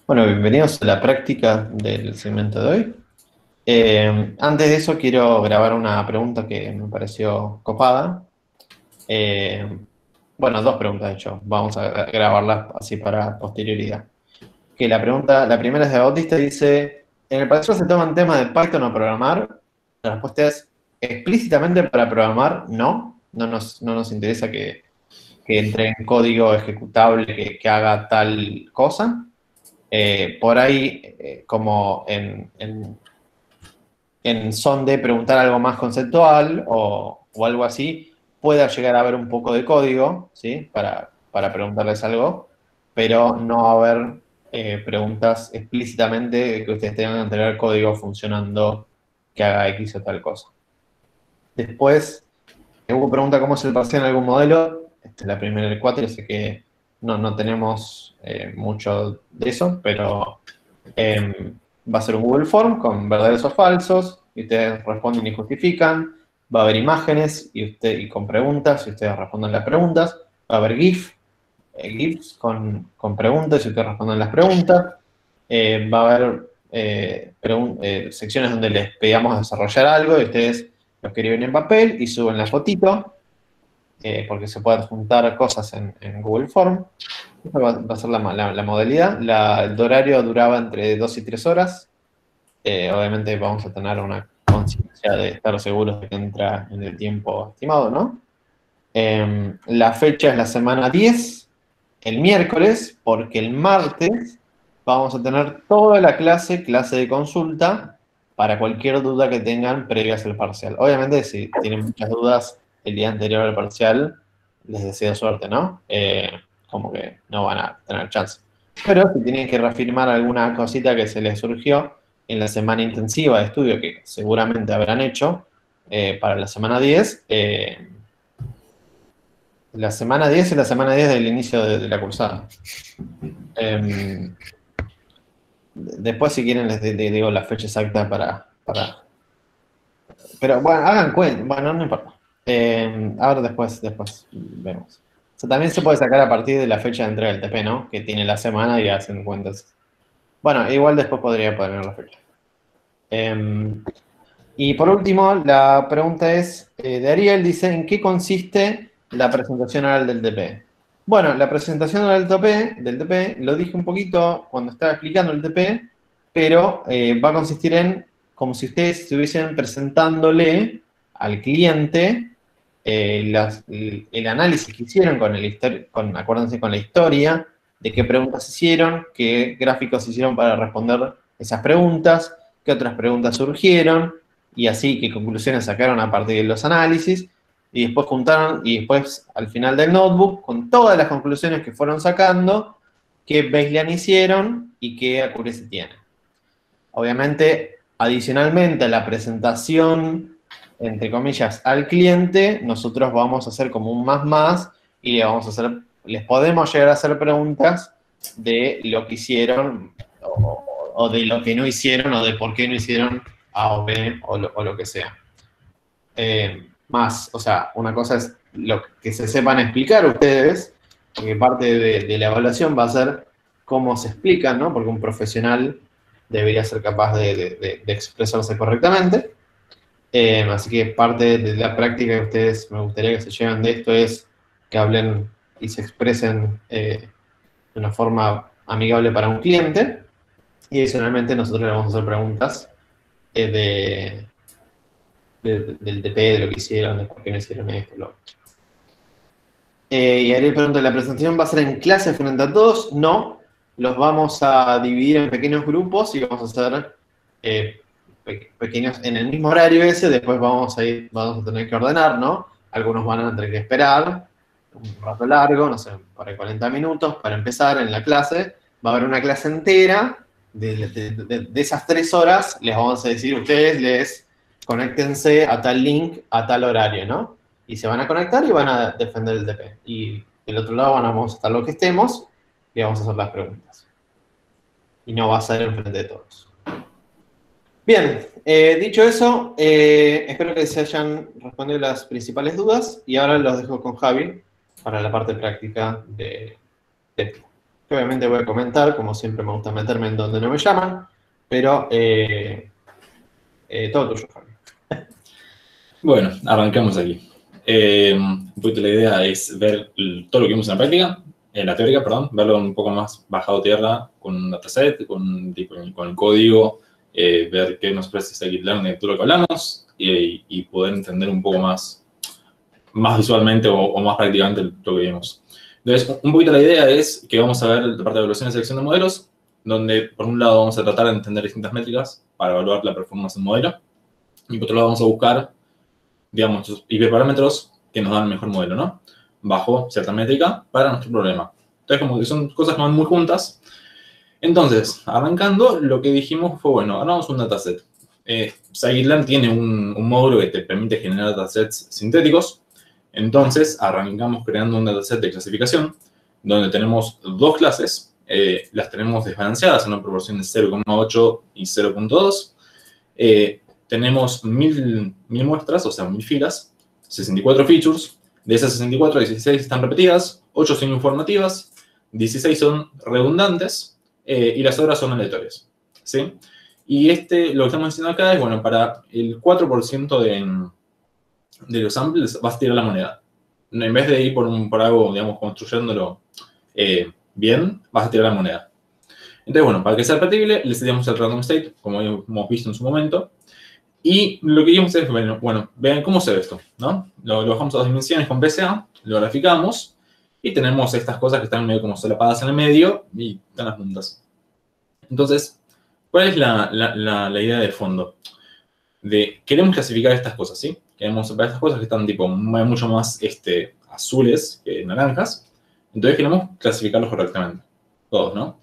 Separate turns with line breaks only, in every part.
Bueno, bienvenidos a la práctica del segmento de hoy. Antes de eso quiero grabar una pregunta que me pareció copada. Eh, bueno, dos preguntas de hecho. Vamos a grabarlas así para posterioridad. La primera es de Bautista, dice, ¿en el parcial se toman temas de Python o programar? La respuesta es, explícitamente para programar, no. No nos interesa que entre en código ejecutable que haga tal cosa. Por ahí, como en son de preguntar algo más conceptual o algo así, pueda llegar a haber un poco de código, ¿sí? Para preguntarles algo, pero no va a haber preguntas explícitamente que ustedes tengan que tener código funcionando que haga X o tal cosa. Después, hubo pregunta cómo es el parcial en algún modelo. Esta es la primera del 4, sé que no tenemos mucho de eso, pero va a ser un Google Form con verdaderos o falsos, y ustedes responden y justifican. Va a haber imágenes y con preguntas, y ustedes responden las preguntas. Va a haber GIFs con preguntas, y ustedes responden las preguntas. Va a haber secciones donde les pedíamos desarrollar algo, y ustedes lo escriben en papel y suben la fotito, porque se pueden juntar cosas en Google Form. Esa va a ser la modalidad. El horario duraba entre 2 y 3 horas. Obviamente vamos a tener una conciencia de estar seguros de que entra en el tiempo estimado, ¿no? La fecha es la semana 10, el miércoles, porque el martes vamos a tener toda la clase de consulta, para cualquier duda que tengan previas al parcial. Obviamente, si tienen muchas dudas el día anterior al parcial, les deseo suerte, ¿no? Como que no van a tener chance. Pero si tienen que reafirmar alguna cosita que se les surgió en la semana intensiva de estudio, que seguramente habrán hecho, para la semana 10, la semana 10 es la semana 10 del inicio de la cursada. Después, si quieren, les digo la fecha exacta para. Pero bueno, hagan cuenta. Bueno, no importa. Ahora después vemos. O sea, también se puede sacar a partir de la fecha de entrega del TP, ¿no? Que tiene la semana y hacen cuentas. Bueno, igual después podría poner la fecha. Y por último, la pregunta es, de Ariel, dice, ¿en qué consiste la presentación oral del TP? Bueno, la presentación oral del TP, lo dije un poquito cuando estaba explicando el TP, pero va a consistir en, como si ustedes estuviesen presentándole al cliente el análisis que hicieron acuérdense, con la historia, de qué preguntas hicieron, qué gráficos hicieron para responder esas preguntas, qué otras preguntas surgieron, y así qué conclusiones sacaron a partir de los análisis, y después juntaron, y después al final del notebook, con todas las conclusiones que fueron sacando, qué baseline hicieron y qué accuracy tienen. Obviamente, adicionalmente a la presentación, entre comillas, al cliente, nosotros vamos a hacer como un más y les podemos llegar a hacer preguntas de lo que hicieron o de lo que no hicieron o de por qué no hicieron A o B o lo que sea. O sea, una cosa es lo que se sepan explicar ustedes, porque parte de la evaluación va a ser cómo se explican, ¿no? Porque un profesional debería ser capaz de expresarse correctamente. Así que parte de la práctica que ustedes me gustaría que se lleven de esto es que hablen y se expresen de una forma amigable para un cliente. Y adicionalmente nosotros le vamos a hacer preguntas del TP, de lo que hicieron, de por qué no hicieron esto, lo otro. Y Ariel pregunta, ¿la presentación va a ser en clase frente a todos? No, los vamos a dividir en pequeños grupos y vamos a hacer pequeños en el mismo horario ese, después vamos a tener que ordenar, ¿no? Algunos van a tener que esperar un rato largo, no sé, para 40 minutos, para empezar en la clase. Va a haber una clase entera, de esas 3 horas, les vamos a decir, ustedes conéctense a tal link, a tal horario, ¿no? Y se van a conectar y van a defender el TP. Y del otro lado vamos a estar los que estemos y vamos a hacer las preguntas. Y no va a ser enfrente de todos. Bien, dicho eso, espero que se hayan respondido las principales dudas y ahora los dejo con Javi para la parte práctica de TP. que obviamente voy a comentar, como siempre me gusta meterme en donde no me llaman, pero todo tuyo, Javi.
Bueno, arrancamos aquí. Un poquito la idea es ver todo lo que vimos en la práctica, en la teórica, perdón, verlo un poco más bajado a tierra con un dataset, con el código, ver qué nos ofrece scikit-learn de todo lo que hablamos y poder entender un poco más visualmente o más prácticamente lo que vimos. Entonces, un poquito la idea es que vamos a ver la parte de evaluación y selección de modelos, donde por un lado vamos a tratar de entender distintas métricas para evaluar la performance del modelo, y por otro lado vamos a buscar, digamos, hiperparámetros que nos dan el mejor modelo, ¿no? Bajo cierta métrica para nuestro problema. Entonces, como que son cosas que van muy juntas. Entonces, arrancando, lo que dijimos fue, bueno, armamos un dataset. Scikit-learn tiene un módulo que te permite generar datasets sintéticos. Entonces, arrancamos creando un dataset de clasificación, donde tenemos dos clases. Las tenemos desbalanceadas en una proporción de 0,8 y 0,2. Tenemos 1000 muestras, o sea, 1000 filas, 64 features. De esas 64, 16 están repetidas, 8 son informativas, 16 son redundantes y las otras son aleatorias, ¿sí? Y lo que estamos diciendo acá es, bueno, para el 4% de los samples vas a tirar la moneda. En vez de ir por algo, digamos, construyéndolo bien, vas a tirar la moneda. Entonces, bueno, para que sea repetible, le seteamos el random state, como hemos visto en su momento. Y lo que dijimos es, bueno, vean cómo se ve esto, ¿no? Lo bajamos a 2 dimensiones con PCA, lo graficamos y tenemos estas cosas que están medio como solapadas en el medio y están las puntas. Entonces, ¿cuál es la idea de fondo? Queremos clasificar estas cosas, ¿sí? Queremos ver estas cosas que están tipo mucho más azules que naranjas. Entonces queremos clasificarlos correctamente, todos, ¿no?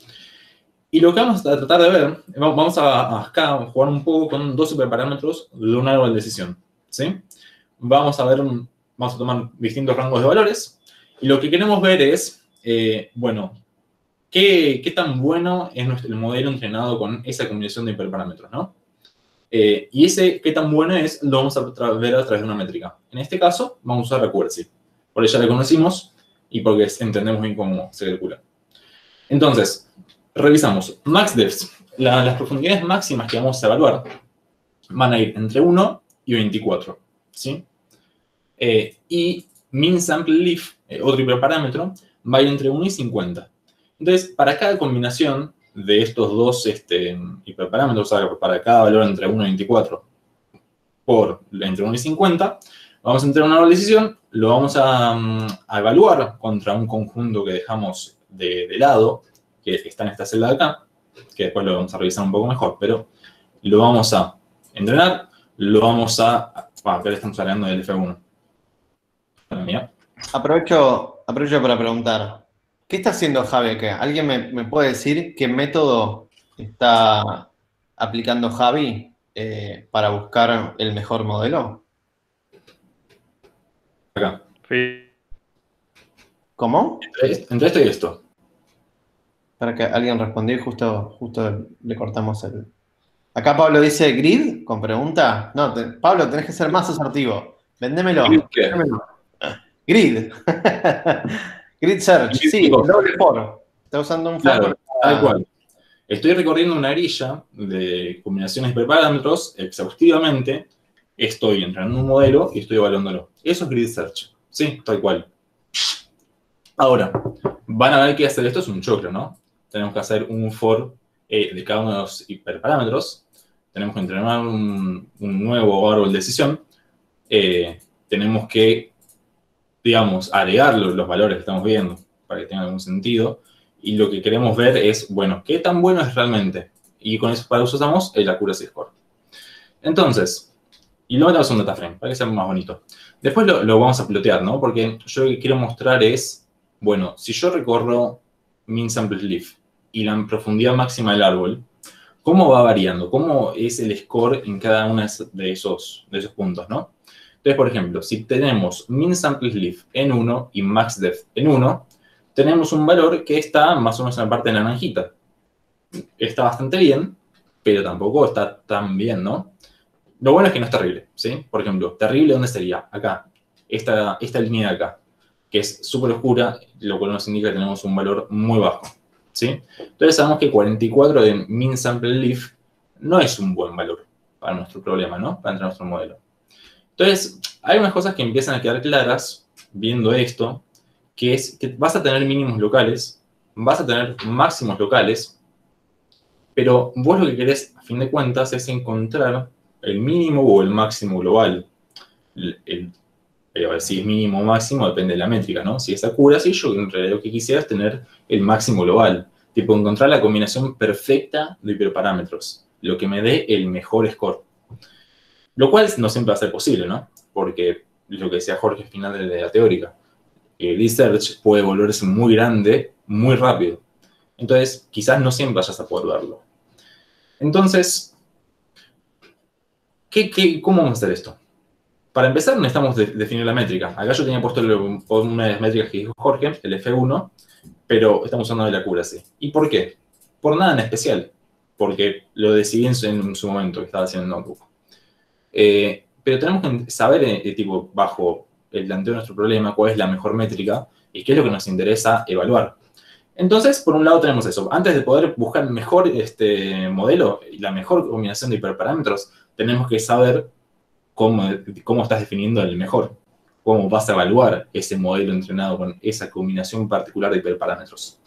Y lo que vamos a tratar de ver, vamos a acá jugar un poco con dos superparámetros de un árbol de decisión, ¿sí? Vamos a tomar distintos rangos de valores y lo que queremos ver es, bueno, qué tan bueno es el modelo entrenado con esa combinación de hiperparámetros, ¿no? Y qué tan bueno es, lo vamos a ver a través de una métrica. En este caso, vamos a usar Recursive, porque ya la conocimos y porque entendemos bien cómo se calcula. Entonces, revisamos. MaxDefs. Las profundidades máximas que vamos a evaluar van a ir entre 1 y 24, ¿sí? Y Mean Sample Leaf, otro hiperparámetro, va a ir entre 1 y 50. Entonces, para cada combinación de estos dos hiperparámetros, o sea, para cada valor entre 1 y 24 por entre 1 y 50, vamos a entrar en una decisión, lo vamos a evaluar contra un conjunto que dejamos de lado, que está en esta celda de acá, que después lo vamos a revisar un poco mejor, pero lo vamos a entrenar, lo vamos a... acá le estamos hablando del F1.
Aprovecho para preguntar, ¿qué está haciendo Javi acá? ¿Alguien me puede decir qué método está aplicando Javi para buscar el mejor modelo?
Acá.
¿Cómo?
Entre esto y esto.
Para que alguien respondió y justo le cortamos el... Acá Pablo dice grid, con pregunta. No, Pablo, tenés que ser más asertivo. Vendémelo.
¿Grid qué?
Vendémelo. Grid. Grid search.
¿Grid
Sí,
qué cosa?
doble for. Está usando un for.
Claro, tal cual. Estoy recorriendo una grilla de combinaciones de hiperparámetros exhaustivamente. Estoy entrenando un modelo y estoy evaluándolo. Eso es grid search. Sí, tal cual. Ahora, van a ver que hacer esto es un choclo, ¿no? Tenemos que hacer un for de cada uno de los hiperparámetros. Tenemos que entrenar un nuevo árbol de decisión. Tenemos que, digamos, agregar los valores que estamos viendo para que tenga algún sentido. Y lo que queremos ver es, bueno, ¿qué tan bueno es realmente? Y con eso para eso usamos el accuracy score. Entonces, y luego tenemos un data frame, para que sea más bonito. Después lo vamos a plotear, ¿no? Porque yo lo que quiero mostrar es, bueno, si yo recorro Mean Sample Leaf y la profundidad máxima del árbol, ¿cómo va variando? ¿Cómo es el score en cada uno de esos puntos, ¿no? Entonces, por ejemplo, si tenemos Mean Sample Leaf en 1 y MaxDef en 1, tenemos un valor que está más o menos en la parte naranjita. Está bastante bien, pero tampoco está tan bien, ¿no? Lo bueno es que no es terrible, ¿sí? Por ejemplo, terrible, ¿dónde sería? Acá. Esta línea de acá, que es súper oscura, lo cual nos indica que tenemos un valor muy bajo. ¿sí? Entonces sabemos que 44 de mean sample leaf no es un buen valor para nuestro problema, ¿no? Para nuestro modelo. Entonces, hay unas cosas que empiezan a quedar claras viendo esto, que es que vas a tener mínimos locales, vas a tener máximos locales, pero vos lo que querés, a fin de cuentas, es encontrar el mínimo o el máximo global. Si es mínimo o máximo depende de la métrica, ¿no? Si es accuracy, yo en realidad lo que quisiera es tener el máximo global. Tipo, encontrar la combinación perfecta de hiperparámetros, lo que me dé el mejor score. Lo cual no siempre va a ser posible, ¿no? Porque lo que decía Jorge al final de la teórica, el research puede volverse muy grande, muy rápido. Entonces, quizás no siempre vayas a poder verlo. Entonces, ¿cómo vamos a hacer esto? Para empezar, necesitamos definir la métrica. Acá yo tenía puesto una de las métricas que dijo Jorge, el F1, pero estamos usando el accuracy. ¿Y por qué? Por nada en especial. Porque lo decidí en su momento, que estaba haciendo el notebook. Pero tenemos que saber, tipo, bajo el planteo de nuestro problema, cuál es la mejor métrica y qué es lo que nos interesa evaluar. Entonces, por un lado tenemos eso. Antes de poder buscar el mejor modelo y la mejor combinación de hiperparámetros, tenemos que saber cómo estás definiendo el mejor. Cómo vas a evaluar ese modelo entrenado con esa combinación particular de hiperparámetros.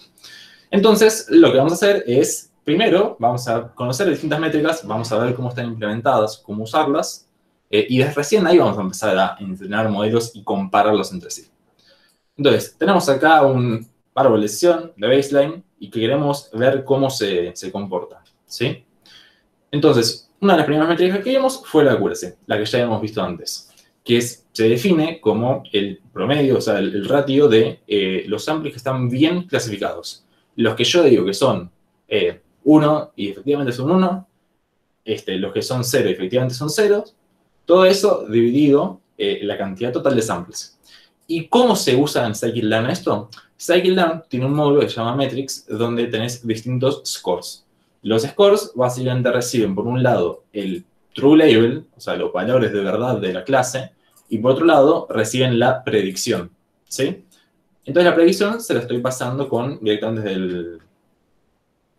Entonces, lo que vamos a hacer es, primero, vamos a conocer distintas métricas, vamos a ver cómo están implementadas, cómo usarlas, y desde recién ahí vamos a empezar a entrenar modelos y compararlos entre sí. Entonces, tenemos acá un árbol de decisión de baseline y que queremos ver cómo se comporta, ¿sí? Entonces, una de las primeras métricas que vimos fue la accuracy, la que ya habíamos visto antes, que se define como el promedio, o sea, el ratio de los samples que están bien clasificados. Los que yo digo que son 1 y efectivamente son 1, los que son 0 y efectivamente son 0, todo eso dividido la cantidad total de samples. ¿Y cómo se usa en Scikit-learn esto? Scikit-learn tiene un módulo que se llama Metrics, donde tenés distintos scores. Los scores básicamente reciben, por un lado, el true label, o sea, los valores de verdad de la clase, y por otro lado, reciben la predicción, ¿sí? Entonces la predicción se la estoy pasando directamente desde el...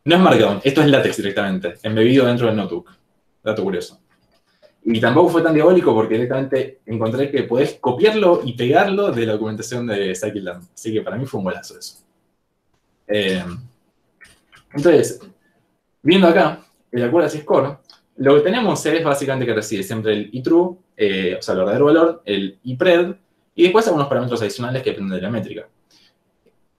No es Markdown, esto es LaTeX directamente, embebido dentro del notebook. Dato curioso. Y tampoco fue tan diabólico porque directamente encontré que podés copiarlo y pegarlo de la documentación de Scikit-learn. Así que para mí fue un golazo eso. Entonces, viendo acá el accuracy score, lo que tenemos es básicamente que recibe siempre el iTrue, o sea, el verdadero valor, el iPred, y después algunos parámetros adicionales que dependen de la métrica.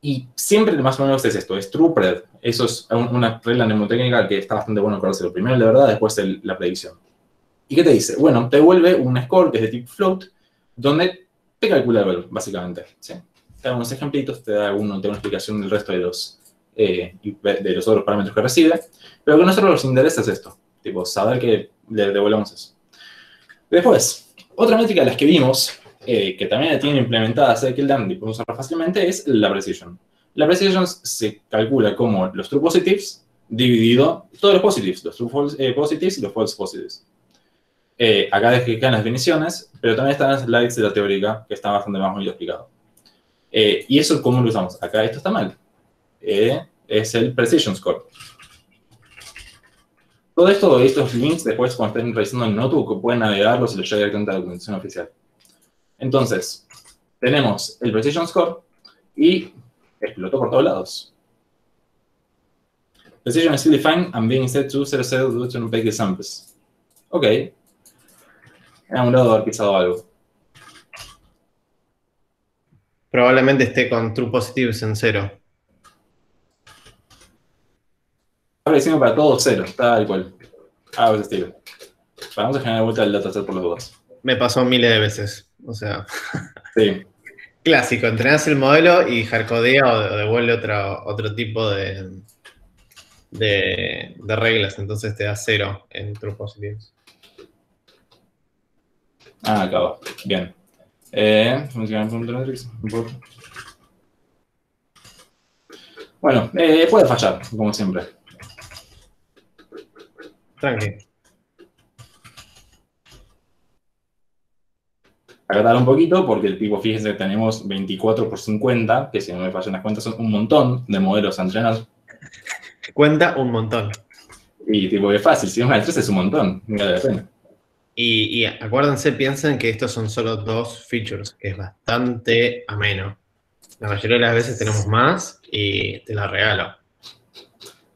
Y siempre más o menos es esto, es TruePred. Eso es una regla mnemotécnica que está bastante bueno acordárselo. Primero la verdad, después la predicción. ¿Y qué te dice? Bueno, te devuelve un score que es de tipo float, donde te calcula el valor, básicamente. ¿Sí? Te da unos ejemplitos, te da una explicación del resto de los otros parámetros que recibe. Pero lo que a nosotros nos interesa es esto, tipo, saber que le devolvemos eso. Después, otra métrica de las que vimos, que también la tiene implementada Scikit-learn y podemos usarla fácilmente, es la precision. La precision se calcula como los true positives dividido todos los positives, los true positives y los false positives. Acá quedan las definiciones, pero también están las slides de la teórica, que está bastante más bonito explicado. ¿Y eso cómo lo usamos? Acá esto está mal. Es el precision score. Todo esto, estos links, después cuando estén revisando el notebook, pueden navegarlos y los lleva directamente a la documentación oficial. Entonces, tenemos el precision score y explotó por todos lados. Precision is still defined and being set to 00 due to unpacked samples. Ok. A un lado de haber pisado algo.
Probablemente esté con true positives en 0.
Ahora decimos para todos 0, tal cual. Algo de ese estilo. Vamos a generar vuelta al dataset por las dudas.
Me pasó miles de veces. O sea,
Sí.
clásico, entrenás el modelo y hardcodea o devuelve otro tipo de reglas, entonces te da 0 en true positives.
Acá va. Bien. Bueno, puede fallar, como siempre.
Tranqui.
Acatar un poquito, porque el tipo, fíjense, tenemos 24 por 50, que si no me fallan las cuentas son un montón de modelos a entrenar.
Que cuenta un montón.
Y tipo, es fácil, si es más de 3 es un montón, no vale la pena.
Y acuérdense, piensen que estos son solo 2 features, que es bastante ameno. La mayoría de las veces tenemos más y te la regalo.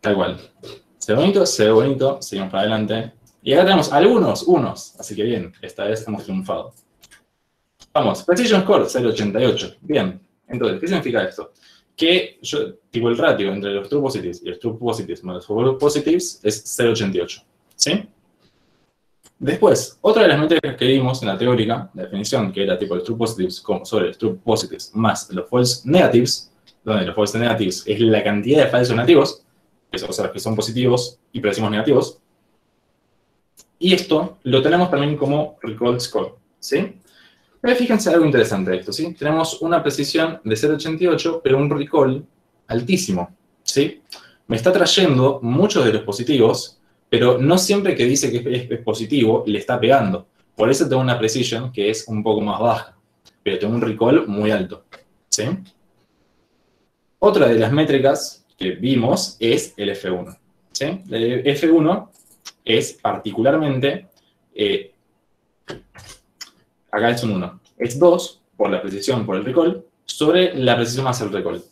Tal cual. Se ve bonito, seguimos para adelante. Y acá tenemos algunos, unos, así que bien, esta vez hemos triunfado. Vamos, Precision Score 0.88. Bien, entonces, ¿qué significa esto? Que tipo el ratio entre los true positives y los true positives más los false positives es 0.88. ¿Sí? Después, otra de las métricas que vimos en la teórica, la definición, que era tipo los true positives sobre los true positives más los false negatives, donde los false negatives es la cantidad de falsos negativos, o sea, que son positivos y pero decimos negativos. Y esto lo tenemos también como recall score, ¿sí? Pero fíjense algo interesante de esto, ¿sí? Tenemos una precisión de 0.88, pero un recall altísimo, ¿sí? Me está trayendo muchos de los positivos, pero no siempre que dice que es positivo le está pegando. Por eso tengo una precisión que es un poco más baja, pero tengo un recall muy alto, ¿sí? Otra de las métricas que vimos es el F1, ¿sí? El F1 es particularmente, acá es un 1, es 2 por la precisión por el recall sobre la precisión más el recall.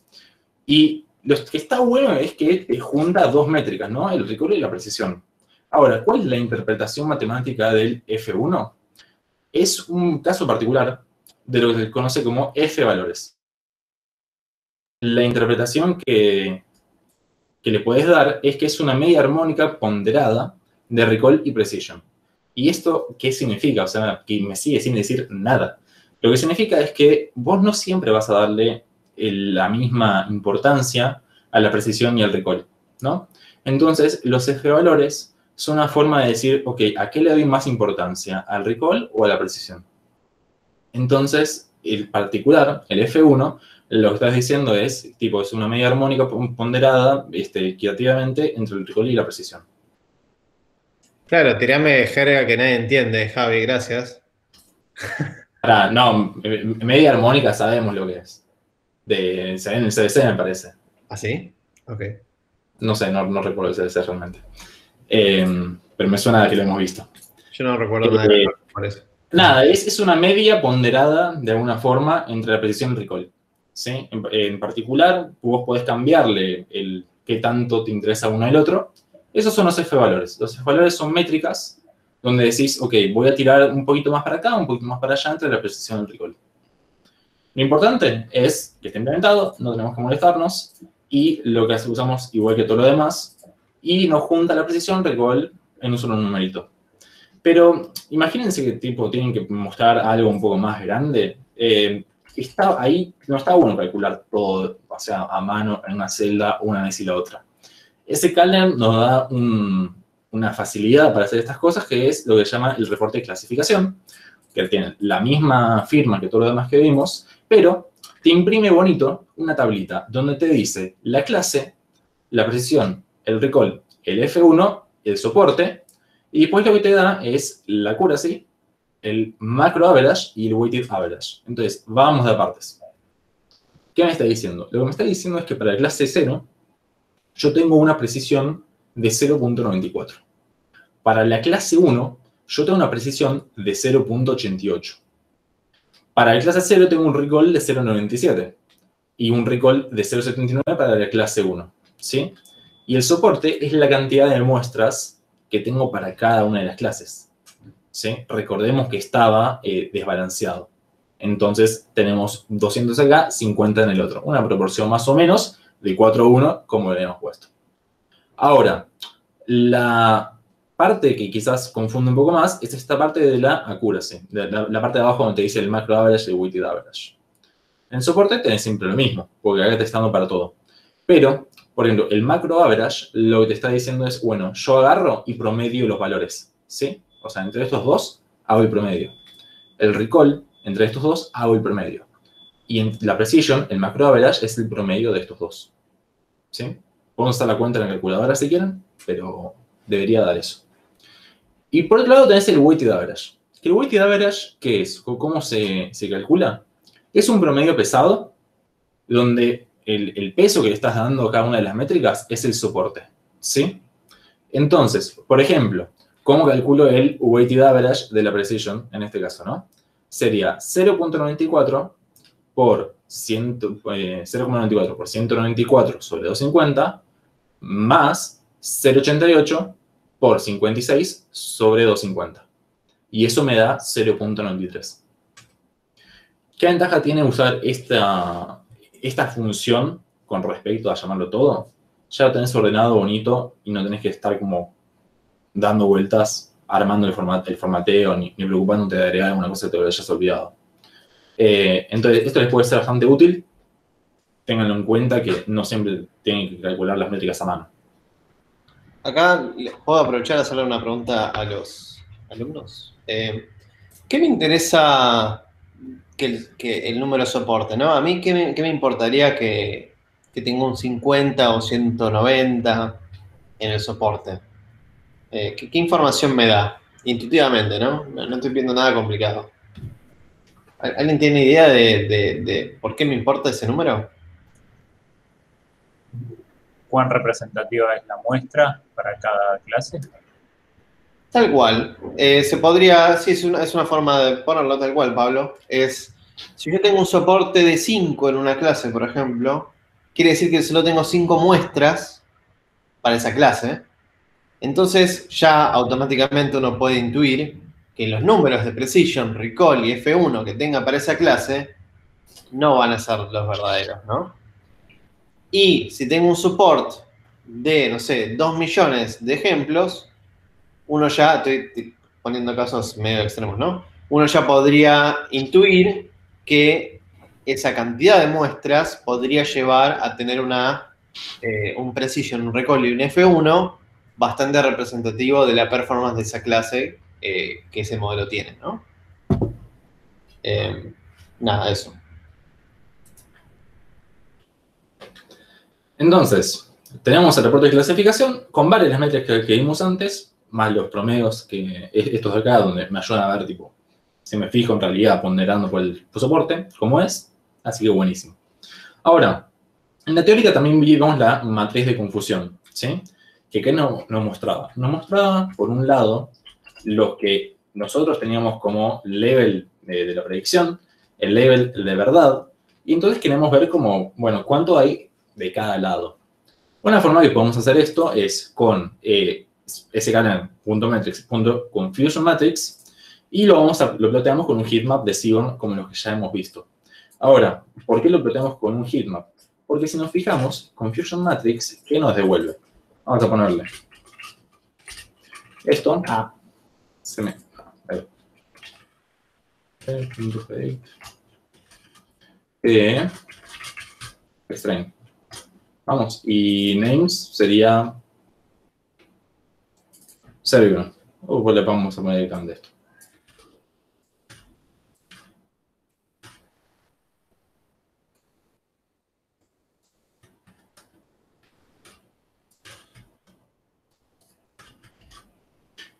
Y lo que está bueno es que te junta 2 métricas, ¿no? El recall y la precisión. Ahora, ¿cuál es la interpretación matemática del F1? Es un caso particular de lo que se conoce como F-valores. La interpretación que le puedes dar es que es una media armónica ponderada de recall y precision. ¿Y esto qué significa? O sea, que me sigue sin decir nada. Lo que significa es que vos no siempre vas a darle la misma importancia a la precisión y al recall, ¿no? Entonces, los F-valores son una forma de decir, ok, ¿a qué le doy más importancia? ¿Al recall o a la precisión? Entonces, en particular, el F1, lo que estás diciendo es, tipo, es una media armónica ponderada equitativamente entre el recall y la precisión.
Claro, tirame jerga que nadie entiende, Javi, gracias.
Ahora, no, media armónica sabemos lo que es. Se ve en el CDC, me parece.
¿Ah, sí? Ok.
No sé, no recuerdo el CDC realmente. Pero me suena a que lo hemos visto.
Yo no recuerdo nada de la por eso.
Nada, es una media ponderada de alguna forma entre la precisión y el recall, ¿sí? En particular, vos podés cambiarle el qué tanto te interesa uno el otro. Esos son los F-valores. Los F-valores son métricas donde decís, ok, voy a tirar un poquito más para acá, un poquito más para allá entre la precisión y el recall. Lo importante es que esté implementado, no tenemos que molestarnos, y lo que usamos igual que todo lo demás, y nos junta la precisión, recall, en un solo numerito. Pero imagínense que tipo tienen que mostrar algo un poco más grande. Ahí no está bueno calcular todo, o sea, a mano en una celda una vez y la otra. Ese Calendar nos da una facilidad para hacer estas cosas, que es lo que se llama el reporte de clasificación, que tiene la misma firma que todo lo demás que vimos, pero te imprime bonito una tablita donde te dice la clase, la precisión, el recall, el F1, el soporte, y después lo que te da es la accuracy, el macro average y el weighted average. Entonces, vamos de partes. ¿Qué me está diciendo? Lo que me está diciendo es que para la clase 0, yo tengo una precisión de 0.94. Para la clase 1, yo tengo una precisión de 0.88. Para la clase 0 tengo un recall de 0.97 y un recall de 0.79 para la clase 1, ¿sí? Y el soporte es la cantidad de muestras que tengo para cada una de las clases, ¿sí? Recordemos que estaba desbalanceado. Entonces tenemos 200 acá, 50 en el otro. Una proporción más o menos de 4 a 1, como le habíamos puesto. Ahora, la parte que quizás confunde un poco más es esta parte de la accuracy, la parte de abajo donde te dice el macro average y el weighted average. En soporte tenés siempre lo mismo, porque acá te está dando para todo. Pero, por ejemplo, el macro average lo que te está diciendo es, bueno, yo agarro y promedio los valores, ¿sí? O sea, entre estos dos hago el promedio. El recall, entre estos dos hago el promedio. Y en la precision, el macro average es el promedio de estos dos, ¿sí? Podemos usar la cuenta en la calculadora si quieren, pero debería dar eso. Y por otro lado tenés el weighted average. ¿El weighted average qué es? ¿Cómo se calcula? Es un promedio pesado donde el peso que le estás dando a cada una de las métricas es el soporte, ¿sí? Entonces, por ejemplo, ¿cómo calculo el weighted average de la precision en este caso, no? Sería 0.94 por 0,94 por 194 sobre 250 más 0,88 por 56 sobre 250. Y eso me da 0.93. ¿Qué ventaja tiene usar esta función con respecto a llamarlo todo? Ya lo tenés ordenado bonito y no tenés que estar como dando vueltas, armando el formateo, ni preocupándote de agregar alguna cosa que te hayas olvidado. Entonces, esto les puede ser bastante útil. Ténganlo en cuenta que no siempre tienen que calcular las métricas a mano.
Acá puedo aprovechar a hacerle una pregunta a los alumnos. ¿Qué me interesa que el número soporte, ¿no? A mí, ¿qué me importaría que tenga un 50 o 190 en el soporte? ¿Qué información me da? Intuitivamente, ¿no? No estoy viendo nada complicado. ¿Alguien tiene idea de por qué me importa ese número?
¿Cuán representativa es la muestra para cada clase?
Tal cual. Se podría, sí, es una forma de ponerlo tal cual, Pablo. Si yo tengo un soporte de 5 en una clase, por ejemplo, quiere decir que solo tengo 5 muestras para esa clase. Entonces ya automáticamente uno puede intuir que los números de precision, recall y F1 que tenga para esa clase no van a ser los verdaderos, ¿no? Y si tengo un support de, no sé, 2 millones de ejemplos, uno ya, estoy poniendo casos medio extremos, ¿no? Uno ya podría intuir que esa cantidad de muestras podría llevar a tener un precision, un recall y un F1 bastante representativo de la performance de esa clase que ese modelo tiene, ¿no? Nada, eso.
Entonces, tenemos el reporte de clasificación con varias métricas que vimos antes, más los promedios, que estos de acá, donde me ayudan a ver, tipo, si me fijo en realidad ponderando por el soporte, cómo es. Así que buenísimo. Ahora, en la teórica también vimos la matriz de confusión, ¿sí? ¿Qué nos mostraba? Nos mostraba, por un lado, los que nosotros teníamos como level de la predicción, el level de verdad, y entonces queremos ver como, bueno, cuánto hay de cada lado. Una forma que podemos hacer esto es con sklearn.metrics.confusionmatrix y lo ploteamos con un heatmap de Seaborn como los que ya hemos visto. Ahora, ¿por qué lo ploteamos con un heatmap? Porque si nos fijamos, Confusion Matrix, ¿qué nos devuelve? Vamos a ponerle esto. Se me... String. Vamos, y names sería 0 y 1. Le vamos a poner el cam de esto.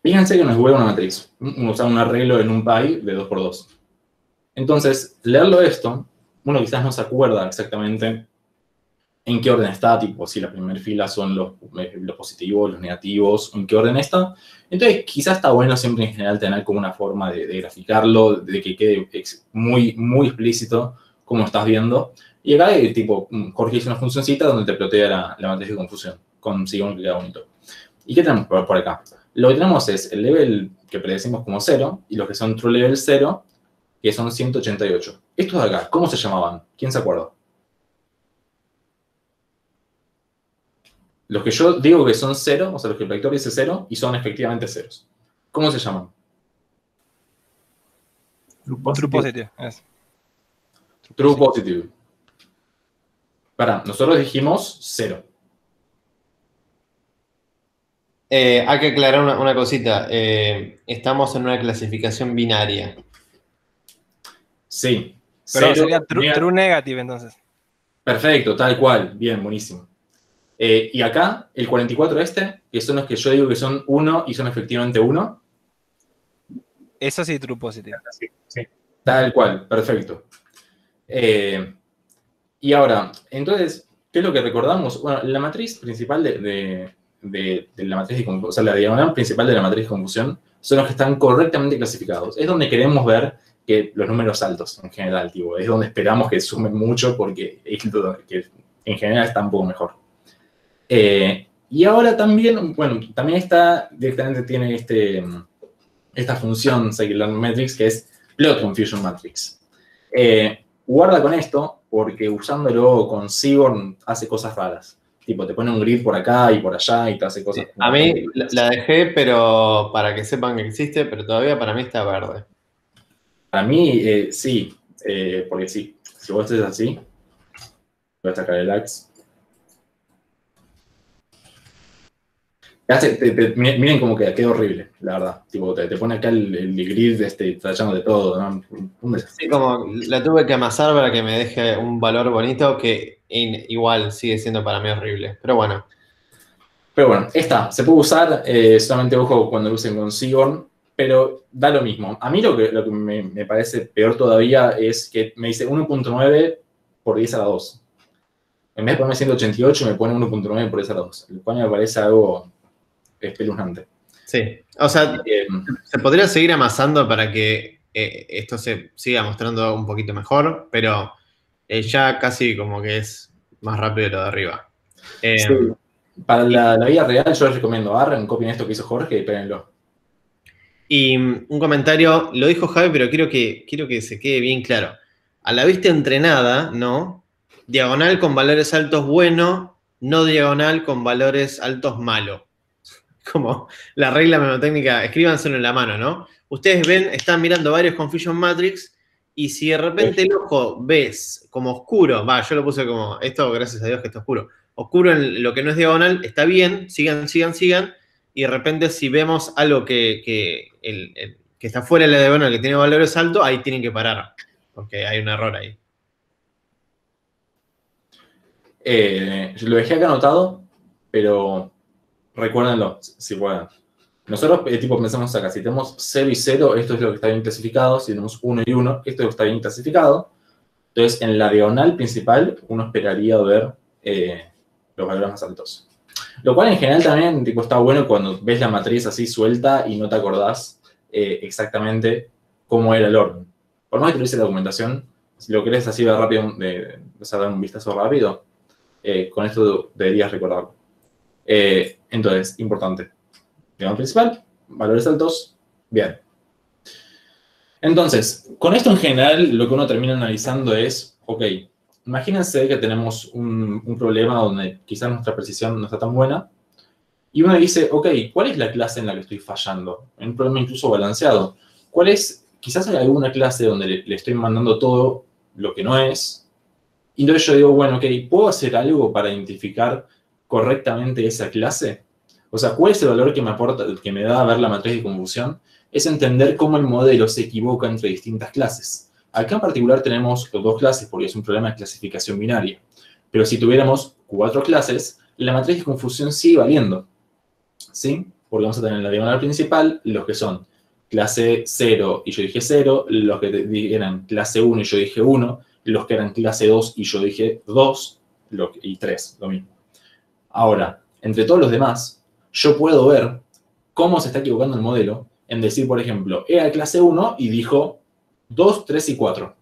Fíjense que nos devuelve una matriz. O sea, un arreglo en un pi de 2×2. Entonces, leerlo esto, uno quizás no se acuerda exactamente en qué orden está, tipo, si la primera fila son los positivos, los negativos, en qué orden está. Entonces, quizás está bueno siempre en general tener como una forma de graficarlo, de que quede muy, muy explícito como estás viendo. Y acá, tipo, Jorge hizo una funcioncita donde te plotea la matriz de confusión, con signo que queda bonito. ¿Y qué tenemos por acá? Lo que tenemos es el level que predecimos como 0 y los que son true level 0, que son 188. Estos de acá, ¿cómo se llamaban? ¿Quién se acuerda? Los que yo digo que son 0, o sea, los que el predictor dice 0 y son efectivamente ceros. ¿Cómo se llaman?
True positive.
True positive. Nosotros dijimos 0.
Hay que aclarar una cosita. Estamos en una clasificación binaria.
Sí.
Pero sería true negative entonces.
Perfecto, tal cual. Bien, buenísimo. Y acá, el 44 que son los que yo digo que son 1 y son efectivamente 1.
Eso sí, true positive.
Sí.
Tal cual, perfecto. Y ahora, entonces, ¿qué es lo que recordamos? Bueno, la matriz principal de la matriz de confusión, o sea, la diagonal principal de la matriz de confusión son los que están correctamente clasificados. Es donde queremos ver que los números altos, en general, tipo, es donde esperamos que sumen mucho porque es que en general está un poco mejor. Y ahora también, bueno, también está, directamente tiene esta función Scikit-learn Matrix que es Plot Confusion Matrix. Guarda con esto porque usándolo con Seaborn hace cosas raras. Tipo, te pone un grid por acá y por allá y te hace cosas.
A mí la dejé, pero para que sepan que existe, pero todavía para mí está verde.
Para mí, sí, porque sí. Si vos estés así, voy a sacar el axe. Miren cómo queda horrible, la verdad. Tipo, te pone acá el grid tallando de todo, ¿no?
Sí, como la tuve que amasar para que me deje un valor bonito que igual sigue siendo para mí horrible. Pero bueno.
Pero bueno, esta se puede usar, solamente ojo cuando lo usen con Seaborn, pero da lo mismo. A mí lo que me parece peor todavía es que me dice 1.9 por 10 a la 2. En vez de ponerme 188, me pone 1.9 por 10 a la 2, lo cual me parece algo espeluznante.
Sí, o sea, se podría seguir amasando para que esto se siga mostrando un poquito mejor, pero ya casi como que es más rápido lo de arriba.
Sí. Para la vida real yo les recomiendo, agarren, copien esto que hizo Jorge y péguenlo.
Y un comentario, lo dijo Javi, pero quiero que se quede bien claro. A la vista entrenada, ¿no? Diagonal con valores altos bueno, no diagonal con valores altos malo. Como la regla mnemotécnica, escríbanselo en la mano, ¿no? Ustedes ven, están mirando varios Confusion Matrix y si de repente el ojo ves como oscuro, yo lo puse como, esto gracias a Dios que está oscuro, oscuro en lo que no es diagonal, está bien, sigan, y de repente si vemos algo que está fuera de la diagonal, que tiene valores altos, ahí tienen que parar, porque hay un error ahí.
Lo dejé acá anotado, pero recuérdenlo, si pueden. Nosotros pensamos acá, si tenemos 0 y 0, esto es lo que está bien clasificado. Si tenemos 1 y 1, esto es lo que está bien clasificado. Entonces, en la diagonal principal, uno esperaría ver los valores más altos. Lo cual en general también está bueno cuando ves la matriz así suelta y no te acordás exactamente cómo era el orden. Por más que te hice la documentación, si lo querés así ver rápido, dar un vistazo rápido, con esto deberías recordarlo. Entonces, importante. Diagonal principal, valores altos, bien. Entonces, con esto en general, lo que uno termina analizando es, ok, imagínense que tenemos un problema donde quizás nuestra precisión no está tan buena, y uno dice, ok, ¿cuál es la clase en la que estoy fallando? En un problema incluso balanceado. Quizás hay alguna clase donde le estoy mandando todo lo que no es, y entonces yo digo, bueno, ok, ¿puedo hacer algo para identificar correctamente esa clase? O sea, ¿cuál es el valor que me aporta, que me da a ver la matriz de confusión? Es entender cómo el modelo se equivoca entre distintas clases. Acá en particular tenemos 2 clases porque es un problema de clasificación binaria. Pero si tuviéramos 4 clases, la matriz de confusión sigue valiendo. ¿Sí? Porque vamos a tener en la diagonal principal los que son clase 0 y yo dije 0, los que eran clase 1 y yo dije 1, los que eran clase 2 y yo dije 2, y 3, lo mismo. Ahora, entre todos los demás, yo puedo ver cómo se está equivocando el modelo en decir, por ejemplo, era clase 1 y dijo 2, 3 y 4.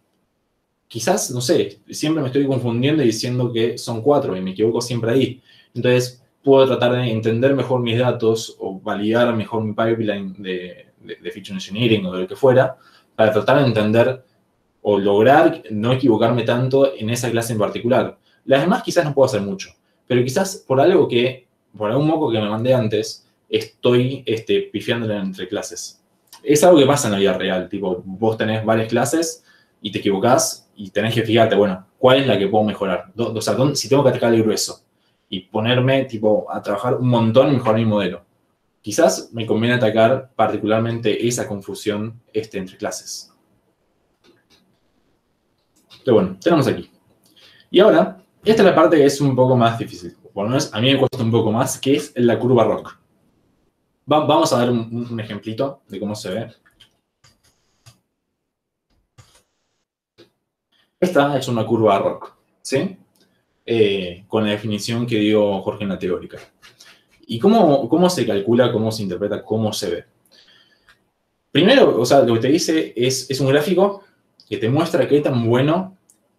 Quizás, no sé, siempre me estoy confundiendo y diciendo que son 4 y me equivoco siempre ahí. Entonces, puedo tratar de entender mejor mis datos o validar mejor mi pipeline de feature engineering o de lo que fuera, para tratar de entender o lograr no equivocarme tanto en esa clase en particular. Las demás quizás no puedo hacer mucho, pero quizás por algún moco que me mandé antes, estoy pifiándole entre clases. Es algo que pasa en la vida real, tipo, vos tenés varias clases y te equivocás y tenés que fijarte, bueno, ¿cuál es la que puedo mejorar? O sea, si tengo que atacar el grueso y ponerme, a trabajar un montón y mejorar mi modelo. Quizás me conviene atacar particularmente esa confusión entre clases. Pero bueno, tenemos aquí. Y ahora, esta es la parte que es un poco más difícil. Por lo menos a mí me cuesta un poco más, que es la curva ROC. Vamos a dar un ejemplito de cómo se ve. Esta es una curva ROC. ¿sí? Con la definición que dio Jorge en la teórica. ¿Y cómo se calcula, cómo se interpreta, cómo se ve? Primero, o sea, lo que te dice es un gráfico que te muestra qué tan bueno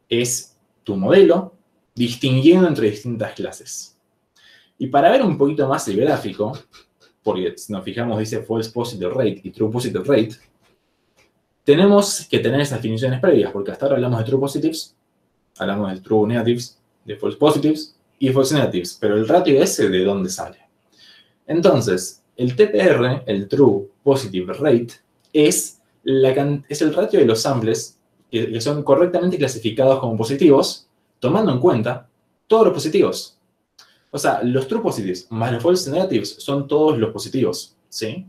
es tu modelo, distinguiendo entre distintas clases. Y para ver un poquito más el gráfico, porque si nos fijamos dice false positive rate y true positive rate, tenemos que tener esas definiciones previas, porque hasta ahora hablamos de true positives, hablamos de true negatives, de false positives y false negatives, pero el ratio ese, ¿de dónde sale? Entonces, el TPR, el true positive rate, es el ratio de los samples que son correctamente clasificados como positivos, tomando en cuenta todos los positivos. O sea, los true positives más los false negatives son todos los positivos, ¿sí?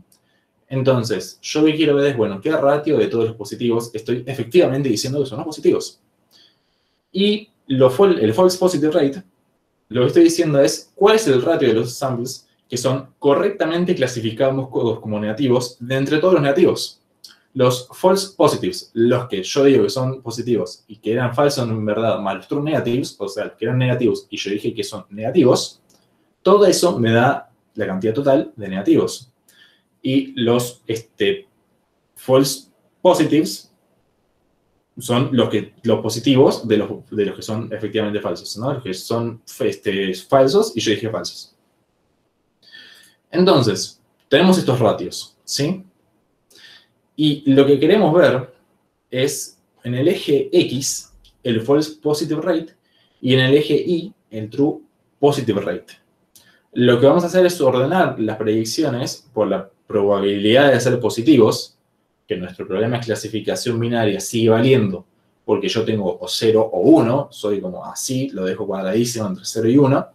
Entonces, yo lo que quiero ver es, bueno, ¿qué ratio de todos los positivos estoy efectivamente diciendo que son los positivos? Y el false positive rate, lo que estoy diciendo es, ¿cuál es el ratio de los samples que son correctamente clasificados como negativos de entre todos los negativos? Los false positives, los que yo digo que son positivos y que eran falsos en verdad, más los true negatives, o sea, que eran negativos y yo dije que son negativos, todo eso me da la cantidad total de negativos. Y los false positives son los positivos de los que son efectivamente falsos, ¿no? Los que son falsos y yo dije falsos. Entonces, tenemos estos ratios, ¿sí? Y lo que queremos ver es en el eje X el false positive rate y en el eje Y el true positive rate. Lo que vamos a hacer es ordenar las predicciones por la probabilidad de ser positivos, que nuestro problema es clasificación binaria sigue valiendo, porque yo tengo o 0 o 1, soy como así, lo dejo cuadradísimo entre 0 y 1,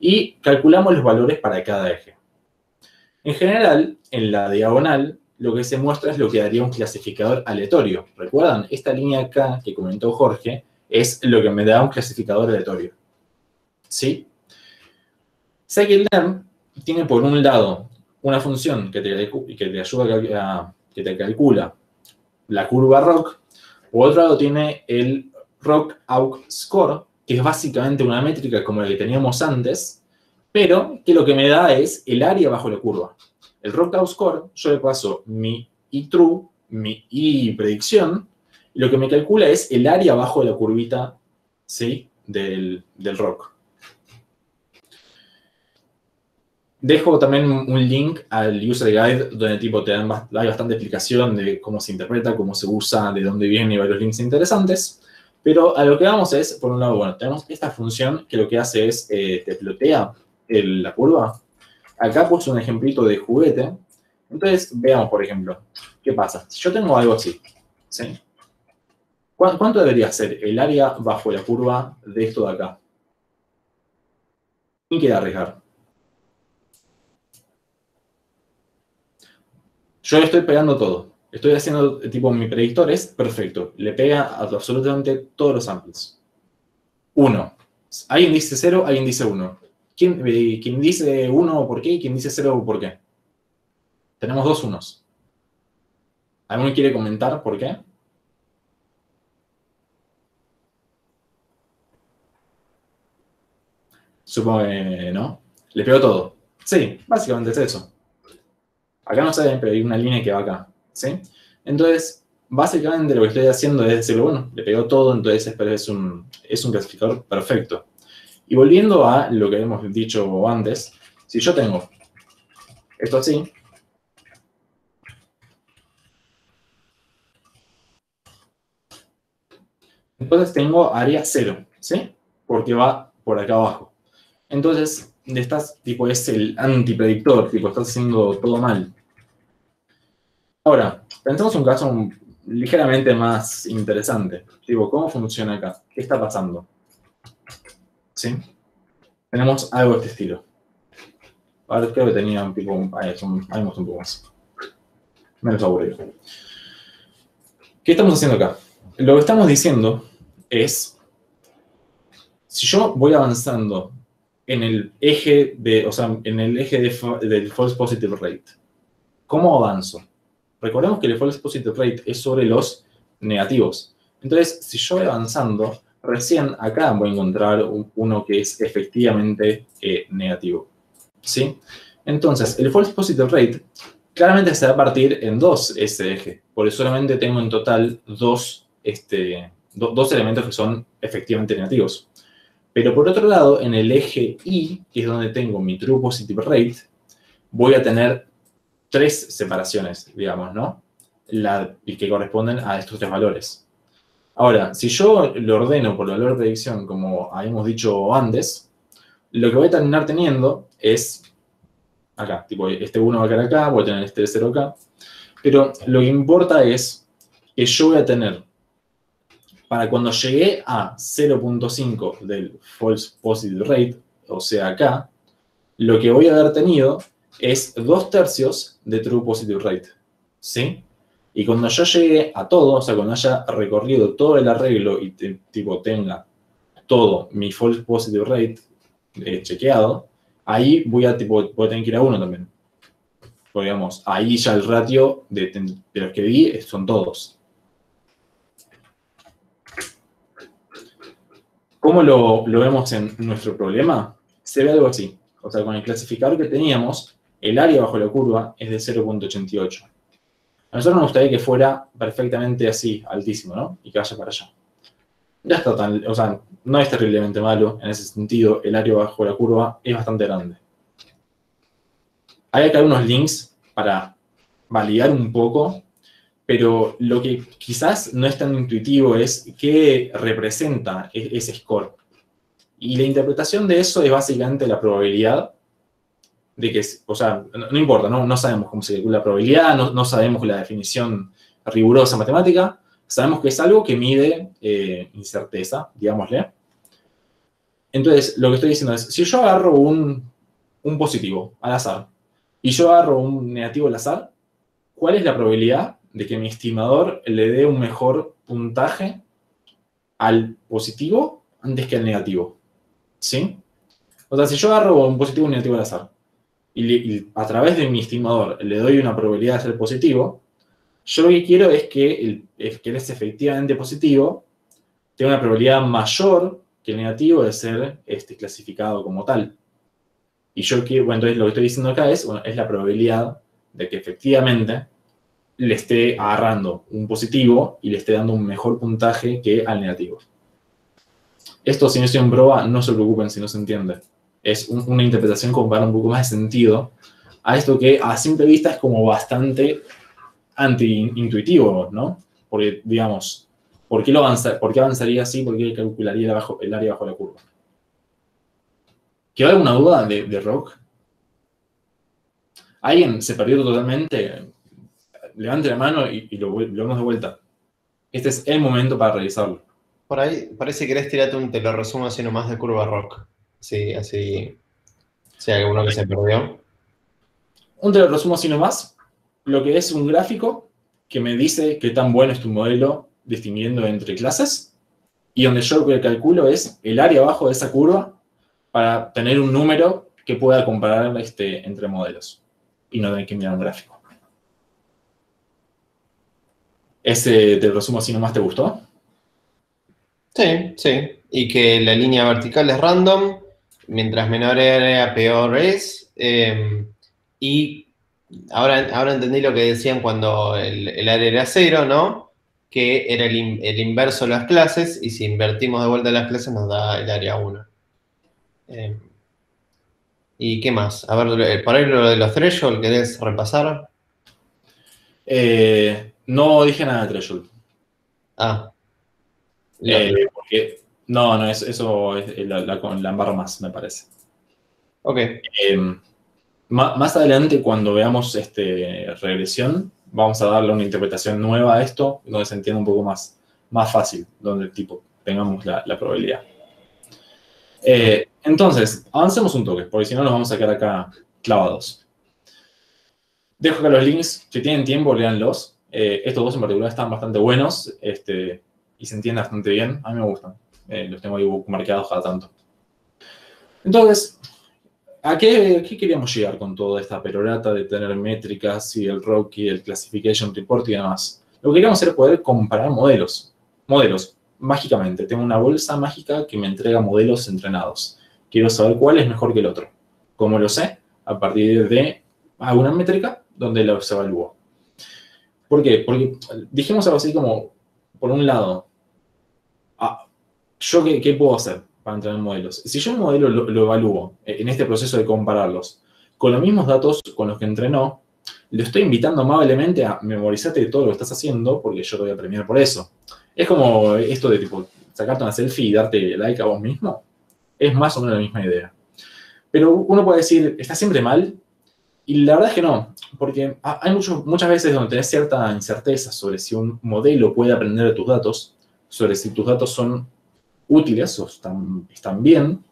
y calculamos los valores para cada eje. En general, en la diagonal, lo que se muestra es lo que daría un clasificador aleatorio. ¿Recuerdan? Esta línea acá que comentó Jorge es lo que me da un clasificador aleatorio. ¿Sí? Scikit-learn tiene por un lado una función que te ayuda que te calcula la curva ROC, por otro lado tiene el ROC-AUC score, que es básicamente una métrica como la que teníamos antes, pero que lo que me da es el área bajo la curva. El ROC-AUC score, yo le paso mi I-true, mi I-predicción, y lo que me calcula es el área bajo la curvita, ¿sí? del ROC. Dejo también un link al user guide donde hay bastante explicación de cómo se interpreta, cómo se usa, de dónde viene y varios links interesantes. Pero a lo que vamos es, por un lado, bueno, tenemos esta función que lo que hace es, te plotea la curva. Acá puse un ejemplito de juguete. Entonces, veamos, por ejemplo, ¿qué pasa? Si yo tengo algo así, ¿sí? ¿Cuánto debería ser el área bajo la curva de esto de acá? ¿Quién quiere arriesgar? Yo le estoy pegando todo. Estoy haciendo, tipo, mi predictor es perfecto. Le pega a absolutamente todos los samples. 1. Alguien dice 0, alguien dice 1. ¿Quién dice 1 por qué y quién dice 0 por qué? Tenemos dos unos. ¿Alguno quiere comentar por qué? Supongo que no. Le pego todo. Sí, básicamente es eso. Acá no se ve, pero hay una línea que va acá, ¿sí? Entonces, básicamente lo que estoy haciendo es decirle, bueno, le pegó todo, entonces es un clasificador perfecto. Y volviendo a lo que hemos dicho antes, si yo tengo esto así, entonces tengo área 0, ¿sí? Porque va por acá abajo. Entonces, tipo, es el antipredictor, tipo, estás haciendo todo mal. Ahora, pensemos un caso ligeramente más interesante. Tipo, ¿cómo funciona acá? ¿Qué está pasando? ¿Sí? Tenemos algo de este estilo. Ahora creo que tenía un tipo, ahí vamos un poco más. Menos aburrido. ¿Qué estamos haciendo acá? Lo que estamos diciendo es, si yo voy avanzando en el eje del false positive rate, ¿cómo avanzo? Recordemos que el false positive rate es sobre los negativos. Entonces, si yo voy avanzando, recién acá voy a encontrar uno que es efectivamente negativo, ¿sí? Entonces, el false positive rate claramente se va a partir en dos ese eje, porque solamente tengo en total dos elementos que son efectivamente negativos. Pero por otro lado, en el eje Y, que es donde tengo mi true positive rate, voy a tener tres separaciones, digamos, ¿no? Y que corresponden a estos tres valores. Ahora, si yo lo ordeno por valor de predicción, como habíamos dicho antes, lo que voy a terminar teniendo es acá, tipo, este 1 va a quedar acá, voy a tener este 0 acá, pero lo que importa es que yo voy a tener, para cuando llegué a 0.5 del false positive rate, o sea acá, lo que voy a haber tenido es 2/3 de true positive rate, ¿sí? Y cuando yo llegue a todo, o sea, cuando haya recorrido todo el arreglo y tipo tenga todo mi false positive rate chequeado, ahí voy a tener que ir a 1 también. Porque, digamos, ahí ya el ratio de los que vi son todos. ¿Cómo lo vemos en nuestro problema? Se ve algo así. O sea, con el clasificador que teníamos, el área bajo la curva es de 0.88. A nosotros nos gustaría que fuera perfectamente así, altísimo, ¿no? Y que vaya para allá. Ya está tan, o sea, no es terriblemente malo en ese sentido. El área bajo la curva es bastante grande. Hay acá unos links para validar un poco, pero lo que quizás no es tan intuitivo es qué representa ese score. Y la interpretación de eso es básicamente la probabilidad de que, o sea, no importa, no sabemos cómo se calcula la probabilidad, no sabemos la definición rigurosa matemática, sabemos que es algo que mide incerteza, digámosle. Entonces, lo que estoy diciendo es, si yo agarro un positivo al azar y yo agarro un negativo al azar, ¿cuál es la probabilidad de que mi estimador le dé un mejor puntaje al positivo antes que al negativo? ¿Sí? O sea, si yo agarro un positivo y un negativo al azar y a través de mi estimador le doy una probabilidad de ser positivo, yo lo que quiero es que él es efectivamente positivo, tenga una probabilidad mayor que el negativo de ser clasificado como tal. Y yo quiero, bueno, entonces lo que estoy diciendo acá es la probabilidad de que efectivamente le esté agarrando un positivo y le esté dando un mejor puntaje que al negativo. Esto, si no estoy en prueba, no se preocupen si no se entiende. Es una interpretación como para dar un poco más de sentido a esto que a simple vista es como bastante anti-intuitivo, ¿no? Porque, digamos, ¿por qué avanzaría así? ¿Por qué calcularía el área bajo la curva? ¿Quedó alguna duda de Rock? ¿Alguien se perdió totalmente? Levante la mano y lo vemos de vuelta. Este es el momento para realizarlo.
Por ahí, parece que querés tirarte te lo resumo así nomás de curva Rock. Sí, así. Si hay alguno que se perdió.
Te lo resumo así nomás. Lo que es un gráfico que me dice qué tan bueno es tu modelo distinguiendo entre clases. Y donde yo lo que calculo es el área abajo de esa curva para tener un número que pueda comparar entre modelos. Y no tener que mirar un gráfico. ¿Ese te lo resumo así nomás te gustó?
Sí, sí. Y que la línea vertical es random, mientras menor área, peor es. Y ahora entendí lo que decían cuando el área era 0, ¿no? Que era el inverso de las clases, y si invertimos de vuelta las clases nos da el área 1. ¿Y qué más? A ver, por ahí lo de los threshold, ¿querés repasar?
No dije nada de threshold.
Ah.
Porque, no, eso es la barra más, me parece.
Ok.
Más adelante, cuando veamos regresión, vamos a darle una interpretación nueva a esto, donde se entienda un poco más fácil, donde tengamos la probabilidad. Entonces, avancemos un toque, porque si no nos vamos a quedar acá clavados. Dejo acá los links, si tienen tiempo, léanlos. Estos dos en particular están bastante buenos y se entienden bastante bien. A mí me gustan. Los tengo ahí marcados cada tanto. Entonces, ¿a qué queríamos llegar con toda esta perorata de tener métricas y el ROC y el Classification Report y demás? Lo que queríamos era poder comparar modelos. mágicamente. Tengo una bolsa mágica que me entrega modelos entrenados. Quiero saber cuál es mejor que el otro. ¿Cómo lo sé? A partir de alguna métrica donde los evalúo. ¿Por qué? Porque dijimos algo así como, por un lado, ¿yo qué puedo hacer para entrenar modelos? Si yo un modelo lo evalúo en este proceso de compararlos con los mismos datos con los que entrenó, lo estoy invitando amablemente a memorizarte todo lo que estás haciendo porque yo te voy a premiar por eso. Es como esto de tipo sacarte una selfie y darte like a vos mismo. Es más o menos la misma idea. Pero uno puede decir, ¿está siempre mal? Y la verdad es que no, porque hay muchas veces donde tenés cierta incerteza sobre si un modelo puede aprender de tus datos, sobre si tus datos son útiles o están bien.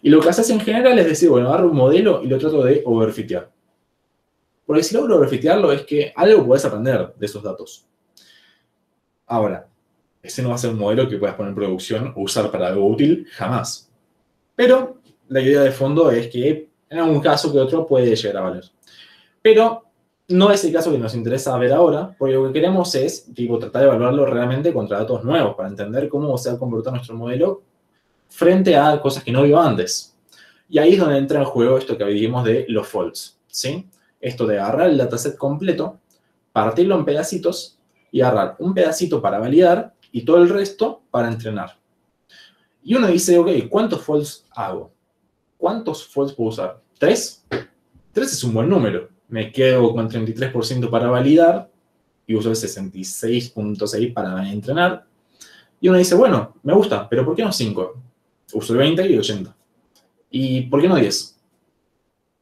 Y lo que haces en general es decir, bueno, agarro un modelo y lo trato de overfitear. Porque si logro overfitearlo es que algo puedes aprender de esos datos. Ahora, ese no va a ser un modelo que puedas poner en producción o usar para algo útil, jamás. Pero la idea de fondo es que en algún caso que otro puede llegar a valer. Pero no es el caso que nos interesa ver ahora, porque lo que queremos es tratar de evaluarlo realmente contra datos nuevos, para entender cómo se va a comportar nuestro modelo frente a cosas que no vio antes. Y ahí es donde entra en juego esto que dijimos de los faults, ¿sí? Esto de agarrar el dataset completo, partirlo en pedacitos y agarrar un pedacito para validar y todo el resto para entrenar. Y uno dice, ok, ¿cuántos faults hago? ¿Cuántos faults puedo usar? ¿3? 3 es un buen número. Me quedo con 33% para validar y uso el 66.6 para entrenar. Y uno dice, bueno, me gusta, pero ¿por qué no 5? Uso el 20 y el 80. ¿Y por qué no 10?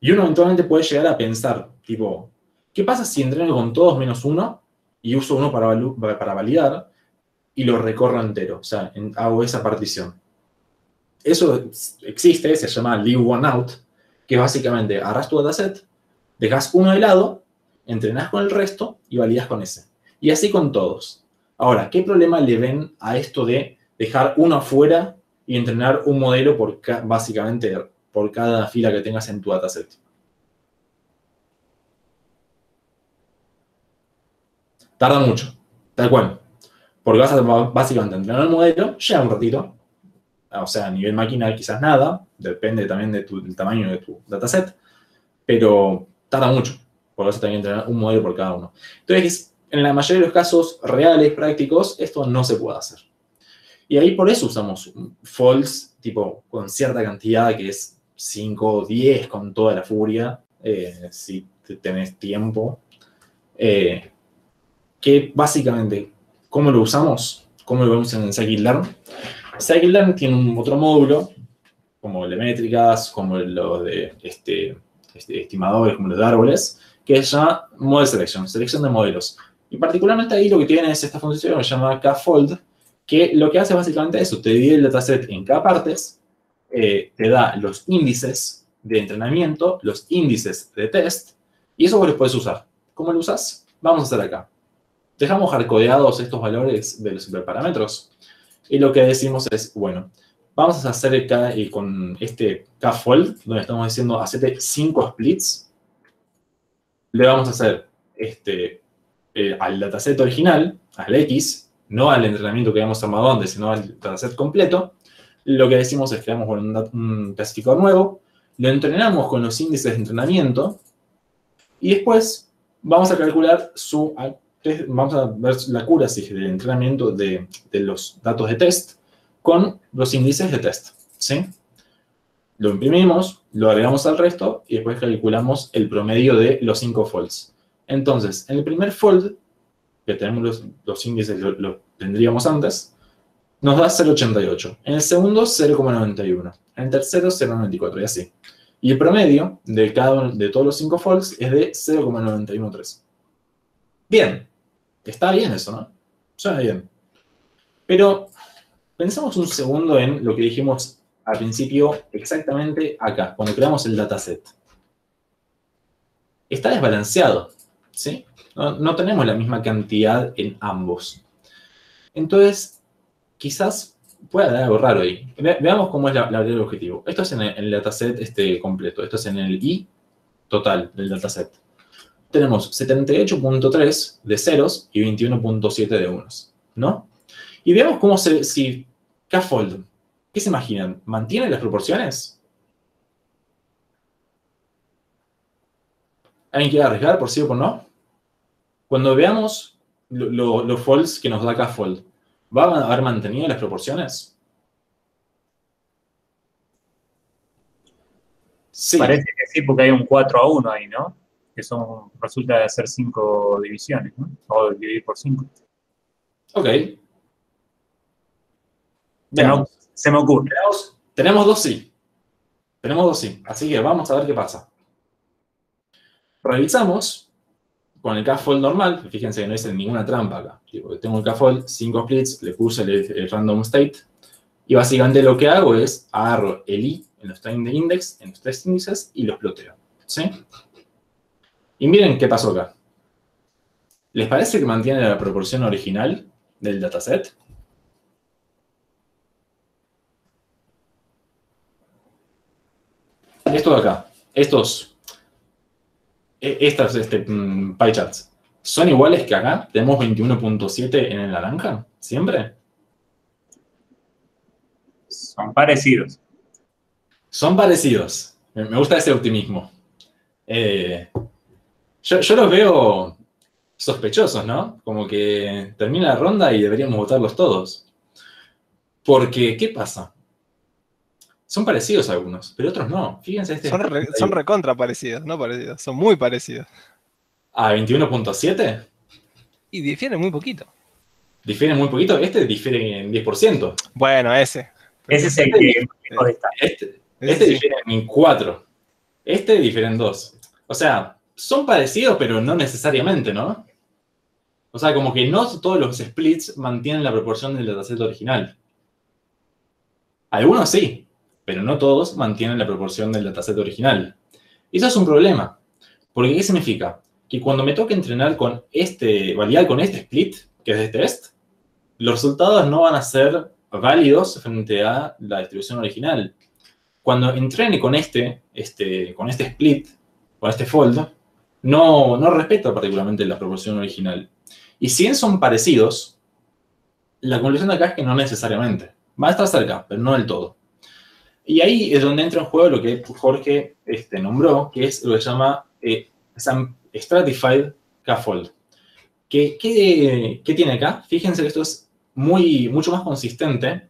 Y uno eventualmente puede llegar a pensar, tipo, ¿qué pasa si entreno con todos menos 1 y uso 1 para validar y lo recorro entero? O sea, hago esa partición. Eso existe, se llama leave one out, que básicamente agarras tu dataset, dejas uno de lado, entrenás con el resto y validas con ese. Y así con todos. Ahora, ¿qué problema le ven a esto de dejar uno afuera y entrenar un modelo básicamente por cada fila que tengas en tu dataset? Tarda mucho, tal cual. Porque vas a básicamente entrenar el modelo, lleva un ratito. O sea, a nivel máquina quizás nada, depende también del tamaño de tu dataset, pero tarda mucho, por eso tenés que entrenar un modelo por cada uno. Entonces, en la mayoría de los casos reales, prácticos, esto no se puede hacer. Y ahí por eso usamos faults, tipo, con cierta cantidad, que es 5 o 10 con toda la furia, si tenés tiempo. Que básicamente, ¿cómo lo usamos? ¿Cómo lo vemos en Scikit-learn? Scikit-learn tiene otro módulo, como el de métricas, como los de estimadores, como los de árboles, que se llama Model Selection, selección de modelos. Y particularmente ahí lo que tiene es esta función que se llama kfold, que lo que hace básicamente es eso, te divide el dataset en k partes, te da los índices de entrenamiento, los índices de test, y eso vos los puedes usar. ¿Cómo lo usas? Vamos a hacer acá. Dejamos hardcodeados estos valores de los hiperparámetros. Y lo que decimos es, bueno, vamos a hacer con este kfold, donde estamos diciendo, hacete 5 splits. Le vamos a hacer al dataset original, al X, no al entrenamiento que habíamos armado antes, sino al dataset completo. Lo que decimos es que creamos un clasificador nuevo, lo entrenamos con los índices de entrenamiento y después vamos a calcular vamos a ver la accuracy del entrenamiento de los datos de test con los índices de test, ¿sí? Lo imprimimos, lo agregamos al resto y después calculamos el promedio de los 5 folds. Entonces, en el primer fold, que tenemos los índices, los tendríamos antes, nos da 0,88. En el segundo, 0,91. En el tercero, 0,94 y así. Y el promedio de todos los 5 folds es de 0,913. Bien. Está bien eso, ¿no? Suena bien. Pero pensamos un segundo en lo que dijimos al principio, exactamente acá, cuando creamos el dataset. Está desbalanceado, ¿sí? No tenemos la misma cantidad en ambos. Entonces, quizás pueda haber algo raro ahí. Veamos cómo es la realidad del objetivo. Esto es en el dataset completo. Esto es en el I total del dataset. Tenemos 78.3 de ceros y 21.7 de unos, ¿no? Y veamos cómo si K-fold, ¿qué se imaginan? ¿Mantiene las proporciones? ¿Alguien quiere arriesgar por sí o por no? Cuando veamos los folds que nos da K-fold, ¿va a haber mantenido las proporciones? Sí.
Parece que sí, porque hay un 4-1 ahí, ¿no? Que resulta de hacer 5 divisiones, ¿no? O dividir por 5.
Ok.
Se me ocurre.
Tenemos dos sí. Tenemos dos sí. Así que vamos a ver qué pasa. Revisamos con el K-fold normal. Fíjense que no hice ninguna trampa acá. Tengo el K-fold, 5 splits, le puse el random state. Y básicamente lo que hago es agarro el i en los time de index, en los 3 índices, y los ploteo. ¿Sí? Y miren qué pasó acá. ¿Les parece que mantiene la proporción original del dataset? Esto de acá, estas pie charts, ¿son iguales que acá? ¿Tenemos 21.7 en el naranja? ¿Siempre?
Son parecidos.
Son parecidos. Me gusta ese optimismo. Yo los veo sospechosos, ¿no? Como que termina la ronda y deberíamos votarlos todos. Porque, ¿qué pasa? Son parecidos algunos, pero otros no. Fíjense
Son recontra parecidos, no parecidos. Son muy parecidos.
¿A 21.7?
Y difieren muy poquito.
Difieren muy poquito. Este difiere en 10%.
Bueno, ese.
Ese es el que mejor está.
Este
sí.
difiere en 4. Este difiere en 2. O sea, son parecidos, pero no necesariamente, ¿no? O sea, como que no todos los splits mantienen la proporción del dataset original. Algunos sí, pero no todos mantienen la proporción del dataset original. Y eso es un problema. Porque ¿qué significa? Que cuando me toque entrenar con validar con este split, que es de test, los resultados no van a ser válidos frente a la distribución original. Cuando entrene con este split, con este fold, no respeta particularmente la proporción original. Y si bien son parecidos, la conclusión de acá es que no necesariamente. Va a estar cerca, pero no del todo. Y ahí es donde entra en juego lo que Jorge nombró, que es lo que se llama Stratified K-fold. ¿Qué tiene acá? Fíjense que esto es mucho más consistente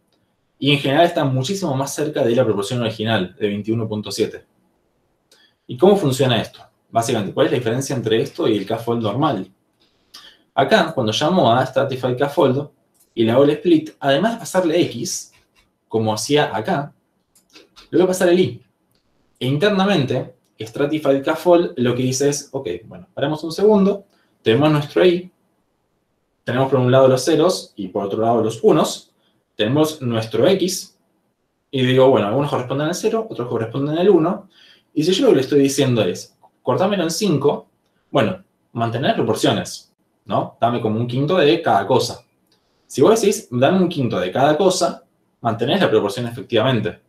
y en general está muchísimo más cerca de la proporción original, de 21.7. ¿Y cómo funciona esto? Básicamente, ¿cuál es la diferencia entre esto y el K-fold normal? Acá, cuando llamo a Stratified K-fold y le hago el split, además de pasarle X, como hacía acá, le voy a pasar el I. E internamente, Stratified K-fold lo que dice es, ok, bueno, paremos un segundo, tenemos nuestro I, tenemos por un lado los ceros y por otro lado los unos, tenemos nuestro X, y digo, bueno, algunos corresponden al 0, otros corresponden al 1, y si yo lo que le estoy diciendo es, cortámelo en 5, bueno, mantener las proporciones, ¿no? Dame como un quinto de cada cosa. Si vos decís, dame un quinto de cada cosa, mantenés la proporción efectivamente,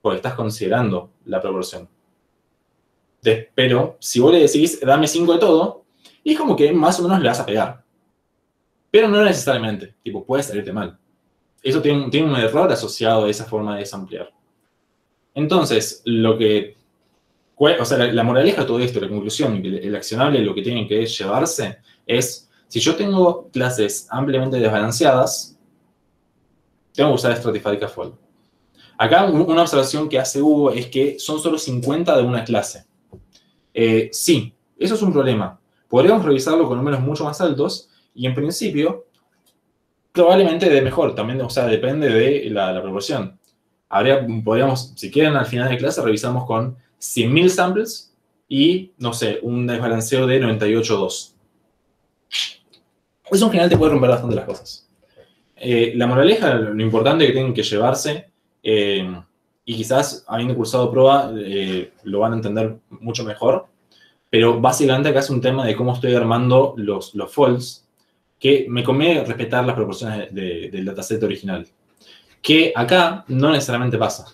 porque estás considerando la proporción. Pero si vos le decís, dame 5 de todo, y es como que más o menos le vas a pegar. Pero no necesariamente, tipo, puede salirte mal. Eso tiene un error asociado a esa forma de desamplear. Entonces, la moraleja de todo esto, la conclusión, el accionable, lo que tienen que llevarse es, si yo tengo clases ampliamente desbalanceadas, tengo que usar Stratified K-fold. Acá una observación que hace Hugo es que son solo 50 de una clase. Sí, eso es un problema. Podríamos revisarlo con números mucho más altos y en principio probablemente de mejor. También, o sea, depende de la proporción. Podríamos, si quieren, al final de clase revisamos con 100.000 samples y, no sé, un desbalanceo de 98.2. Eso en general te puede romper bastante las cosas. La moraleja, lo importante que tienen que llevarse, y quizás habiendo cursado prueba lo van a entender mucho mejor, pero básicamente acá es un tema de cómo estoy armando los folds, que me conviene respetar las proporciones del dataset original, que acá no necesariamente pasa.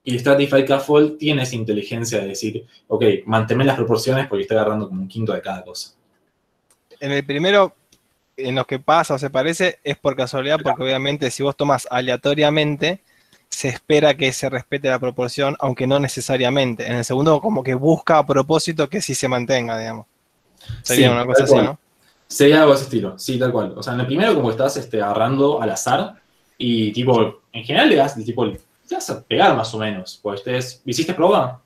Y Stratified K-fold tiene esa inteligencia de decir, ok, manténme las proporciones porque estoy agarrando como un quinto de cada cosa.
En el primero en los que pasa o se parece es por casualidad, porque obviamente si vos tomás aleatoriamente, se espera que se respete la proporción, aunque no necesariamente. En el segundo como que busca a propósito que sí se mantenga, digamos. Sería
Sí,
una cosa
tal
así,
cual.
¿no?
Sería algo de ese estilo, sí, tal cual. O sea, en el primero como estás agarrando al azar y tipo, en general le vas a pegar más o menos. Pues ¿hiciste prueba?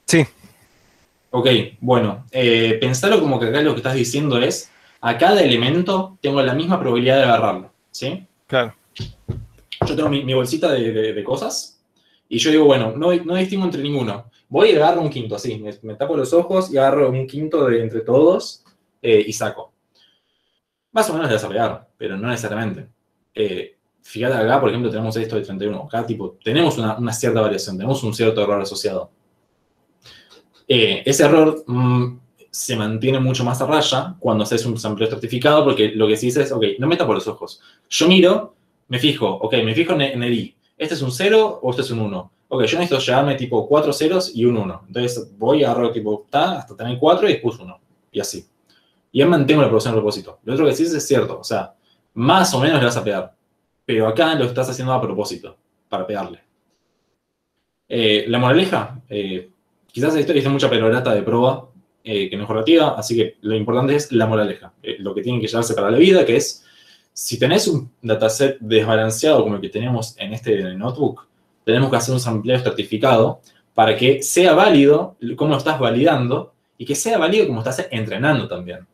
Sí,
Ok, bueno, pensalo como que acá lo que estás diciendo es, a cada elemento tengo la misma probabilidad de agarrarlo, ¿sí?
claro.
Yo tengo mi bolsita de cosas y yo digo, bueno, no distingo entre ninguno. Voy y agarro un quinto, así, me tapo los ojos y agarro un quinto de entre todos y saco. Más o menos le vas a pegar, pero no necesariamente. Fíjate acá, por ejemplo, tenemos esto de 31. Acá, tipo, tenemos una cierta variación, tenemos un cierto error asociado. Ese error se mantiene mucho más a raya cuando haces un sampleo estratificado, porque lo que se dice es, ok, no me tapo los ojos. Yo miro, me fijo en el i. ¿Este es un 0 o este es un 1? Ok, yo necesito llevarme tipo 4 ceros y un 1. Entonces voy a agarrar tipo hasta tener 4 y después 1. Y así. Y ya mantengo la producción del propósito. Lo otro que dices es cierto, o sea, más o menos le vas a pegar. Pero acá lo estás haciendo a propósito, para pegarle. La moraleja, quizás esto es mucha perorata de prueba que no es relativa, así que lo importante es la moraleja. Lo que tienen que llevarse para la vida, que es, si tenés un dataset desbalanceado como el que tenemos en este notebook, tenemos que hacer un sampleo estratificado para que sea válido cómo lo estás validando y que sea válido cómo estás entrenando también.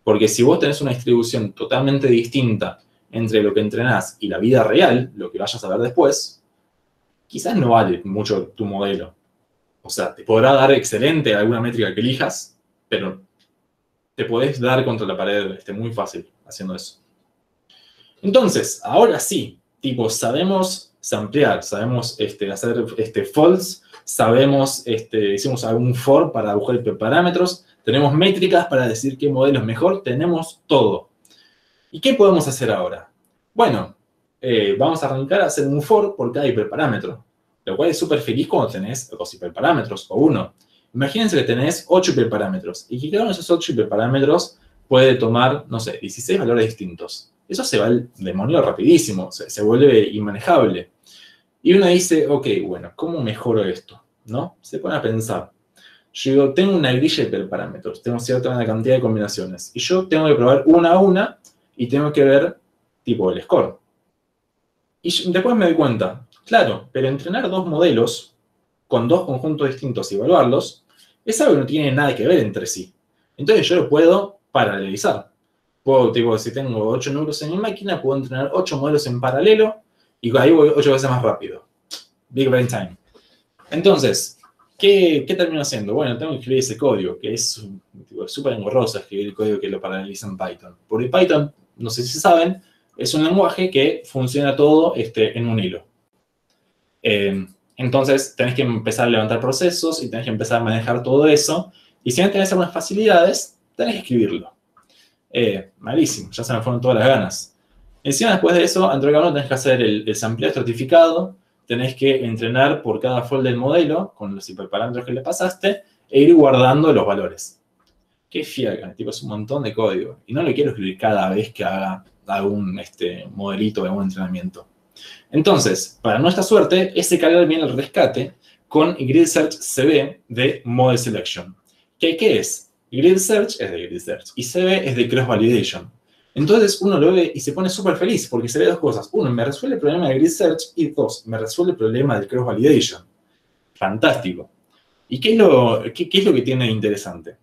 Porque si vos tenés una distribución totalmente distinta entre lo que entrenás y la vida real, lo que vayas a ver después, quizás no vale mucho tu modelo. O sea, te podrá dar excelente alguna métrica que elijas, pero te podés dar contra la pared muy fácil haciendo eso. Entonces, ahora sí, tipo, sabemos samplear, sabemos hacer false, sabemos, hicimos algún for para buscar hiperparámetros, tenemos métricas para decir qué modelo es mejor, tenemos todo. ¿Y qué podemos hacer ahora? Bueno, vamos a arrancar a hacer un for por cada hiperparámetro, lo cual es súper feliz cuando tenés 2 hiperparámetros o 1. Imagínense que tenés 8 hiperparámetros y que cada uno de esos 8 hiperparámetros puede tomar, no sé, 16 valores distintos. Eso se va al demonio rapidísimo, se vuelve inmanejable. Y uno dice, ok, bueno, ¿cómo mejoro esto? ¿No? Se pone a pensar. Yo digo, tengo una grilla de hiperparámetros, tengo cierta cantidad de combinaciones, y yo tengo que probar una a una y tengo que ver, tipo, el score. Y después me doy cuenta, claro, pero entrenar 2 modelos con 2 conjuntos distintos y evaluarlos es algo que no tiene nada que ver entre sí. Entonces yo lo puedo paralelizar. Puedo, tipo, si tengo 8 núcleos en mi máquina, puedo entrenar 8 modelos en paralelo y ahí voy 8 veces más rápido. Big Brain Time. Entonces, ¿qué termino haciendo? Bueno, tengo que escribir ese código, que es súper engorroso escribir el código que lo paraleliza en Python. Porque Python, no sé si saben, es un lenguaje que funciona todo en un hilo. Entonces, tenés que empezar a levantar procesos y tenés que empezar a manejar todo eso. Y si no tenés algunas facilidades, tenés que escribirlo. Malísimo, ya se me fueron todas las ganas. Encima, después de eso, Android Gauno tenés que hacer el sampleo estratificado, tenés que entrenar por cada fold del modelo con los hiperparámetros que le pasaste e ir guardando los valores. Qué fiaca, tipo, es un montón de código. Y no lo quiero escribir cada vez que haga algún modelito de un entrenamiento. Entonces, para nuestra suerte, ese cargar viene el rescate con Grid Search CB de Model Selection. ¿Qué es? Grid Search es de Grid Search y CB es de Cross Validation. Entonces uno lo ve y se pone súper feliz porque se ve 2 cosas. 1, me resuelve el problema de Grid Search y 2, me resuelve el problema del Cross Validation. Fantástico. ¿Y qué es lo que tiene de interesante?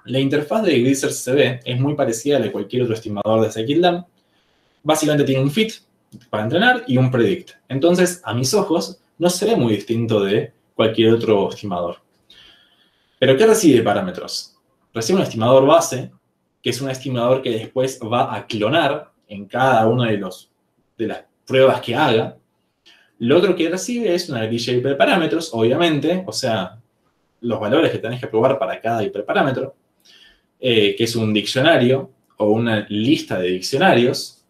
La interfaz de Grid Search CB es muy parecida a la de cualquier otro estimador de Scikit-learn. Básicamente tiene un fit para entrenar y un predict. Entonces, a mis ojos, no se ve muy distinto de cualquier otro estimador. ¿Pero qué recibe parámetros? Recibe un estimador base, que es un estimador que después va a clonar en cada una de las pruebas que haga. Lo otro que recibe es una grilla de hiperparámetros, obviamente, o sea, los valores que tenés que probar para cada hiperparámetro, que es un diccionario o una lista de diccionarios.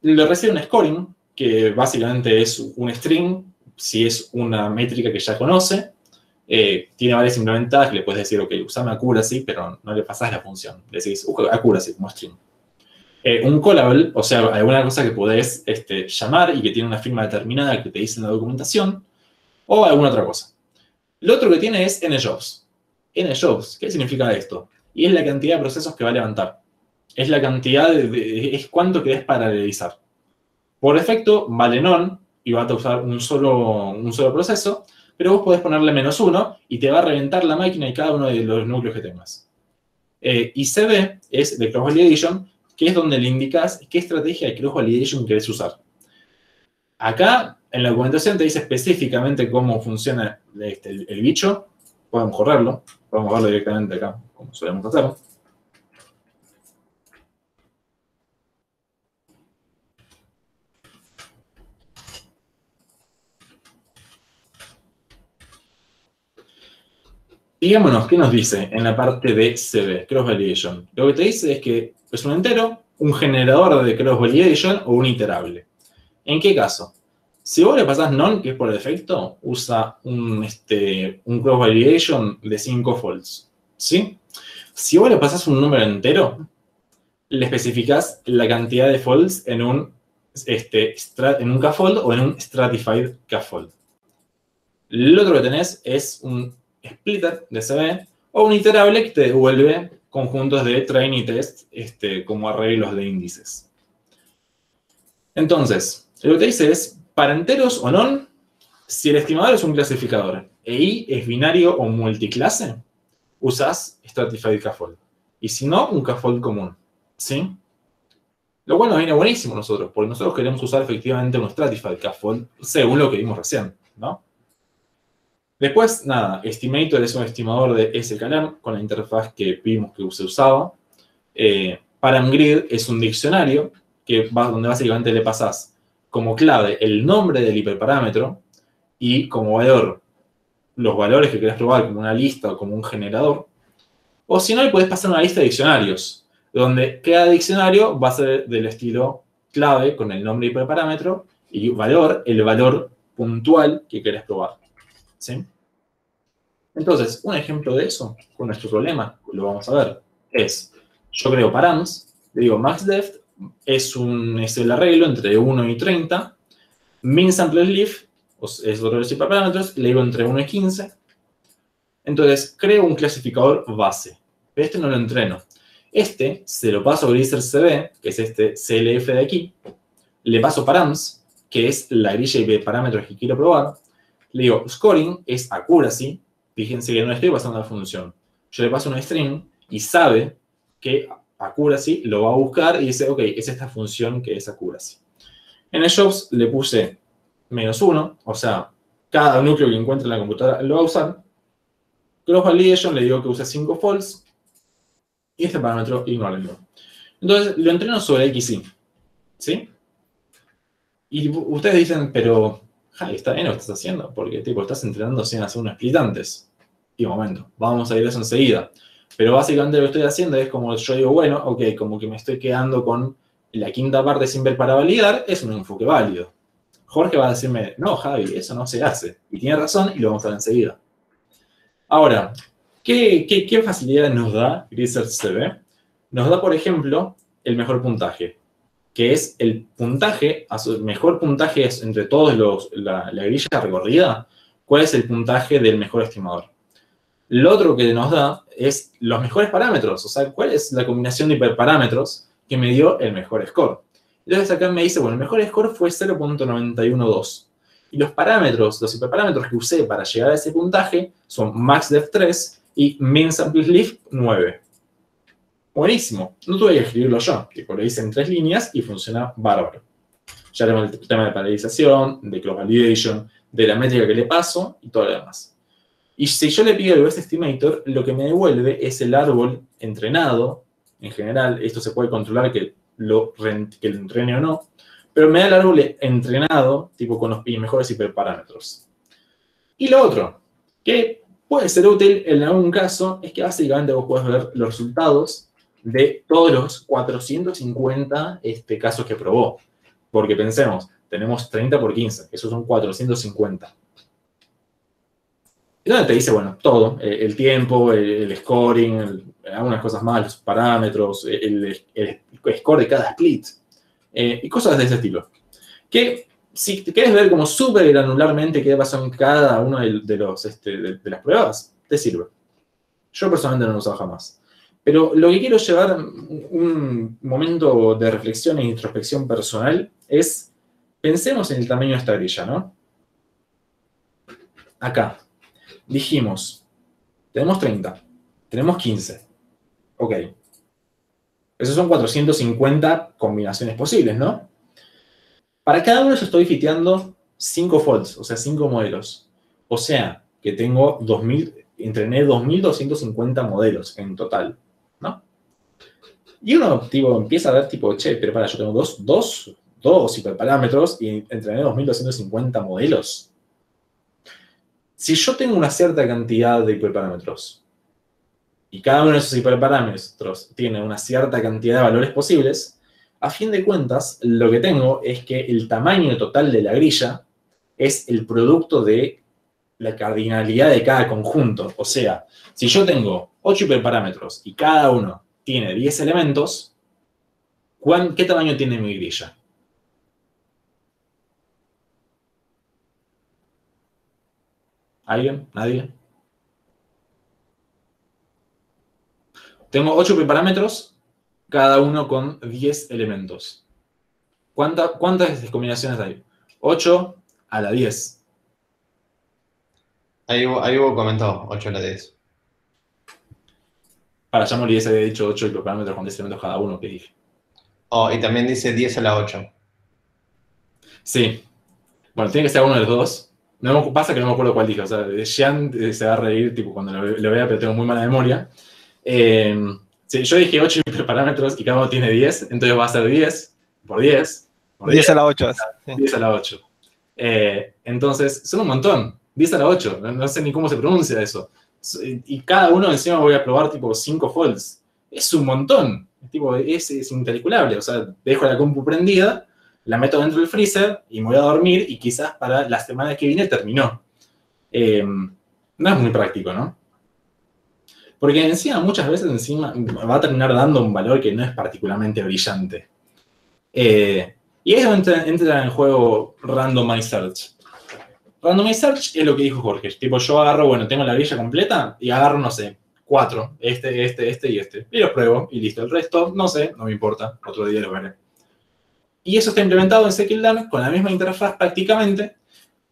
Lo recibe un scoring, que básicamente es un string, si es una métrica que ya conoce. Tiene varias implementadas que le puedes decir, ok, usame accuracy, pero no le pasás la función. Le decís, accuracy como string. Un callable, o sea, alguna cosa que podés llamar y que tiene una firma determinada que te dice en la documentación, o alguna otra cosa. Lo otro que tiene es njobs. Njobs, ¿qué significa esto? Y es la cantidad de procesos que va a levantar. Es la cantidad es cuánto querés paralelizar. Por defecto, vale none y va a usar un solo proceso, pero vos podés ponerle -1 y te va a reventar la máquina y cada uno de los núcleos que tengas. Y CB es de cross validation, que es donde le indicas qué estrategia de cross validation querés usar. Acá, en la documentación te dice específicamente cómo funciona el bicho. Podemos correrlo, podemos verlo directamente acá, como solemos hacerlo. Digámonos, ¿qué nos dice en la parte de CB, Cross Validation? Lo que te dice es que es un entero, un generador de Cross Validation o un iterable. ¿En qué caso? Si vos le pasás none, que es por defecto, usa un Cross Validation de 5 folds. ¿Sí? Si vos le pasás un número entero, le especificás la cantidad de folds en un K-fold o en un stratified K-fold. Lo otro que tenés es un splitter de CB o un iterable que te devuelve conjuntos de train y test como arreglos de índices. Entonces, lo que te dice es, para enteros o non, si el estimador es un clasificador e i es binario o multiclase, usás stratified K-fold. Y si no, un K-fold común. ¿Sí? Lo cual nos viene buenísimo a nosotros, porque nosotros queremos usar efectivamente un stratified K-fold, según lo que vimos recién, ¿no? Después, nada, Estimator es un estimador de sklearn con la interfaz que vimos que se usaba. ParamGrid es un diccionario donde básicamente le pasás como clave el nombre del hiperparámetro y como valor los valores que querés probar como una lista o como un generador. O si no, le podés pasar una lista de diccionarios, donde cada diccionario va a ser del estilo clave con el nombre hiperparámetro y el valor puntual que querés probar. ¿Sí? Entonces, un ejemplo de eso, con nuestro problema, lo vamos a ver, es, yo creo params, le digo maxdef, es el arreglo entre 1 y 30, minSampleLeaf, es otro de los hiperparámetros, le digo entre 1 y 15. Entonces, creo un clasificador base, pero este no lo entreno. Se lo paso a Grisser CB, que es este CLF de aquí, le paso params, que es la grilla de parámetros que quiero probar, le digo scoring es accuracy. Fíjense que no estoy pasando la función. Yo le paso una string y sabe que accuracy lo va a buscar y dice, ok, es esta función que es accuracy. En el jobs le puse -1, o sea, cada núcleo que encuentre en la computadora lo va a usar. Cross validation le digo que use 5 folds y este parámetro ignórenlo. Entonces, lo entreno sobre XY. ¿Sí? Y ustedes dicen, pero, Jai, está bien lo que estás haciendo, porque tipo, estás entrenando sin hacer un split antes. Y un momento, vamos a ir a eso enseguida. Pero básicamente lo que estoy haciendo es como yo digo, bueno, ok, como que me estoy quedando con la quinta parte sin ver para validar, es un enfoque válido. Jorge va a decirme, no, Javi, eso no se hace. Y tiene razón y lo vamos a ver enseguida. Ahora, ¿qué facilidades nos da Grisser CB? Nos da, por ejemplo, el mejor puntaje, que es el puntaje, mejor puntaje es entre todos la grilla recorrida, ¿cuál es el puntaje del mejor estimador? Lo otro que nos da es los mejores parámetros, o sea, cuál es la combinación de hiperparámetros que me dio el mejor score. Entonces acá me dice, bueno, el mejor score fue 0.912. Y los hiperparámetros que usé para llegar a ese puntaje son maxdef 3 y minSampleLeaf 9. Buenísimo, no tuve que escribirlo yo, que lo hice en 3 líneas y funciona bárbaro. Ya tenemos el tema de paralelización, de cross validation, de la métrica que le paso y todo lo demás. Y si yo le pido el best estimator, lo que me devuelve es el árbol entrenado. En general, esto se puede controlar que lo entrene o no. Pero me da el árbol entrenado, tipo con los mejores hiperparámetros. Y lo otro, que puede ser útil en algún caso, es que básicamente vos podés ver los resultados de todos los 450 casos que probó. Porque pensemos, tenemos 30 por 15, esos son 450. Y donde te dice, bueno, todo, el tiempo, el scoring, algunas cosas más, los parámetros, el score de cada split, y cosas de ese estilo. Que si te quieres ver como súper granularmente qué pasó en cada uno de las pruebas, te sirve. Yo personalmente no lo usaba jamás. Pero lo que quiero llevar un momento de reflexión e introspección personal es, pensemos en el tamaño de esta grilla, ¿no? Acá, dijimos, tenemos 30, tenemos 15. Ok. Esos son 450 combinaciones posibles, ¿no? Para cada uno de esos estoy fiteando 5 folds, o sea, 5 modelos. O sea, que tengo entrené 2250 modelos en total, ¿no? Y uno, tipo, empieza a ver, tipo, che, pero para, yo tengo dos hiperparámetros y entrené 2250 modelos. Si yo tengo una cierta cantidad de hiperparámetros y cada uno de esos hiperparámetros tiene una cierta cantidad de valores posibles, a fin de cuentas, lo que tengo es que el tamaño total de la grilla es el producto de la cardinalidad de cada conjunto. O sea, si yo tengo 8 hiperparámetros y cada uno tiene 10 elementos, ¿qué tamaño tiene mi grilla? ¿Alguien? ¿Nadie? Tengo 8 hiperparámetros, cada uno con 10 elementos. ¿Cuántas combinaciones hay? 8 a la 10.
Ahí Hugo comentó 8 a la 10.
Para, ya me olvidé si había dicho 8 hiperparámetros con 10 elementos cada uno, que dije.
Oh, y también dice 10 a la 8.
Sí. Bueno, tiene que ser uno de los dos. No, pasa que no me acuerdo cuál dije. O sea, Jean se va a reír tipo, cuando lo vea, pero tengo muy mala memoria. Sí, yo dije 8 hiperparámetros y cada uno tiene 10, entonces va a ser 10 por 10. Por
10 a la 8. Sí.
10 a la 8. Entonces, son un montón. 10 a la 8. No sé ni cómo se pronuncia eso. Y cada uno encima voy a probar tipo 5 folds. Es un montón. Tipo, es incalculable. O sea, dejo la compu prendida, la meto dentro del freezer y me voy a dormir y quizás para la semana que viene terminó. No es muy práctico, ¿no? Porque encima, muchas veces encima va a terminar dando un valor que no es particularmente brillante. Y eso entra en juego Randomized Search. Randomized Search es lo que dijo Jorge. Tipo, yo agarro, bueno, tengo la grilla completa y agarro, no sé, 4. Este y este. Y los pruebo y listo. El resto, no sé, no me importa. Otro día lo veré. Y eso está implementado en Scikit-Learn con la misma interfaz prácticamente,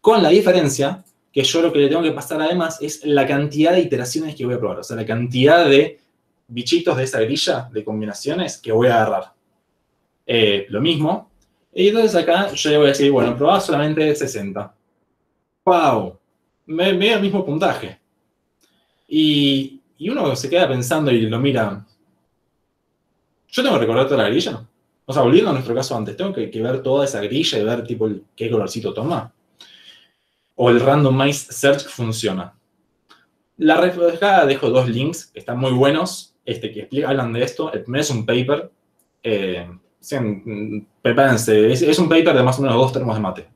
con la diferencia que yo lo que le tengo que pasar además es la cantidad de iteraciones que voy a probar. O sea, la cantidad de bichitos de esa grilla, de combinaciones, que voy a agarrar. Lo mismo. Y entonces acá yo le voy a decir, bueno, probá solamente 60. ¡Wow! Me da el mismo puntaje. Y uno se queda pensando y lo mira. ¿Yo tengo que recordar toda la grilla? O sea, volviendo a nuestro caso antes, ¿tengo que ver toda esa grilla y ver tipo qué colorcito toma? ¿O el Randomized Search funciona? Acá dejo 2 links que están muy buenos, que hablan de esto. El primero es un paper. Prepárense, es un paper de más o menos 2 termos de mate.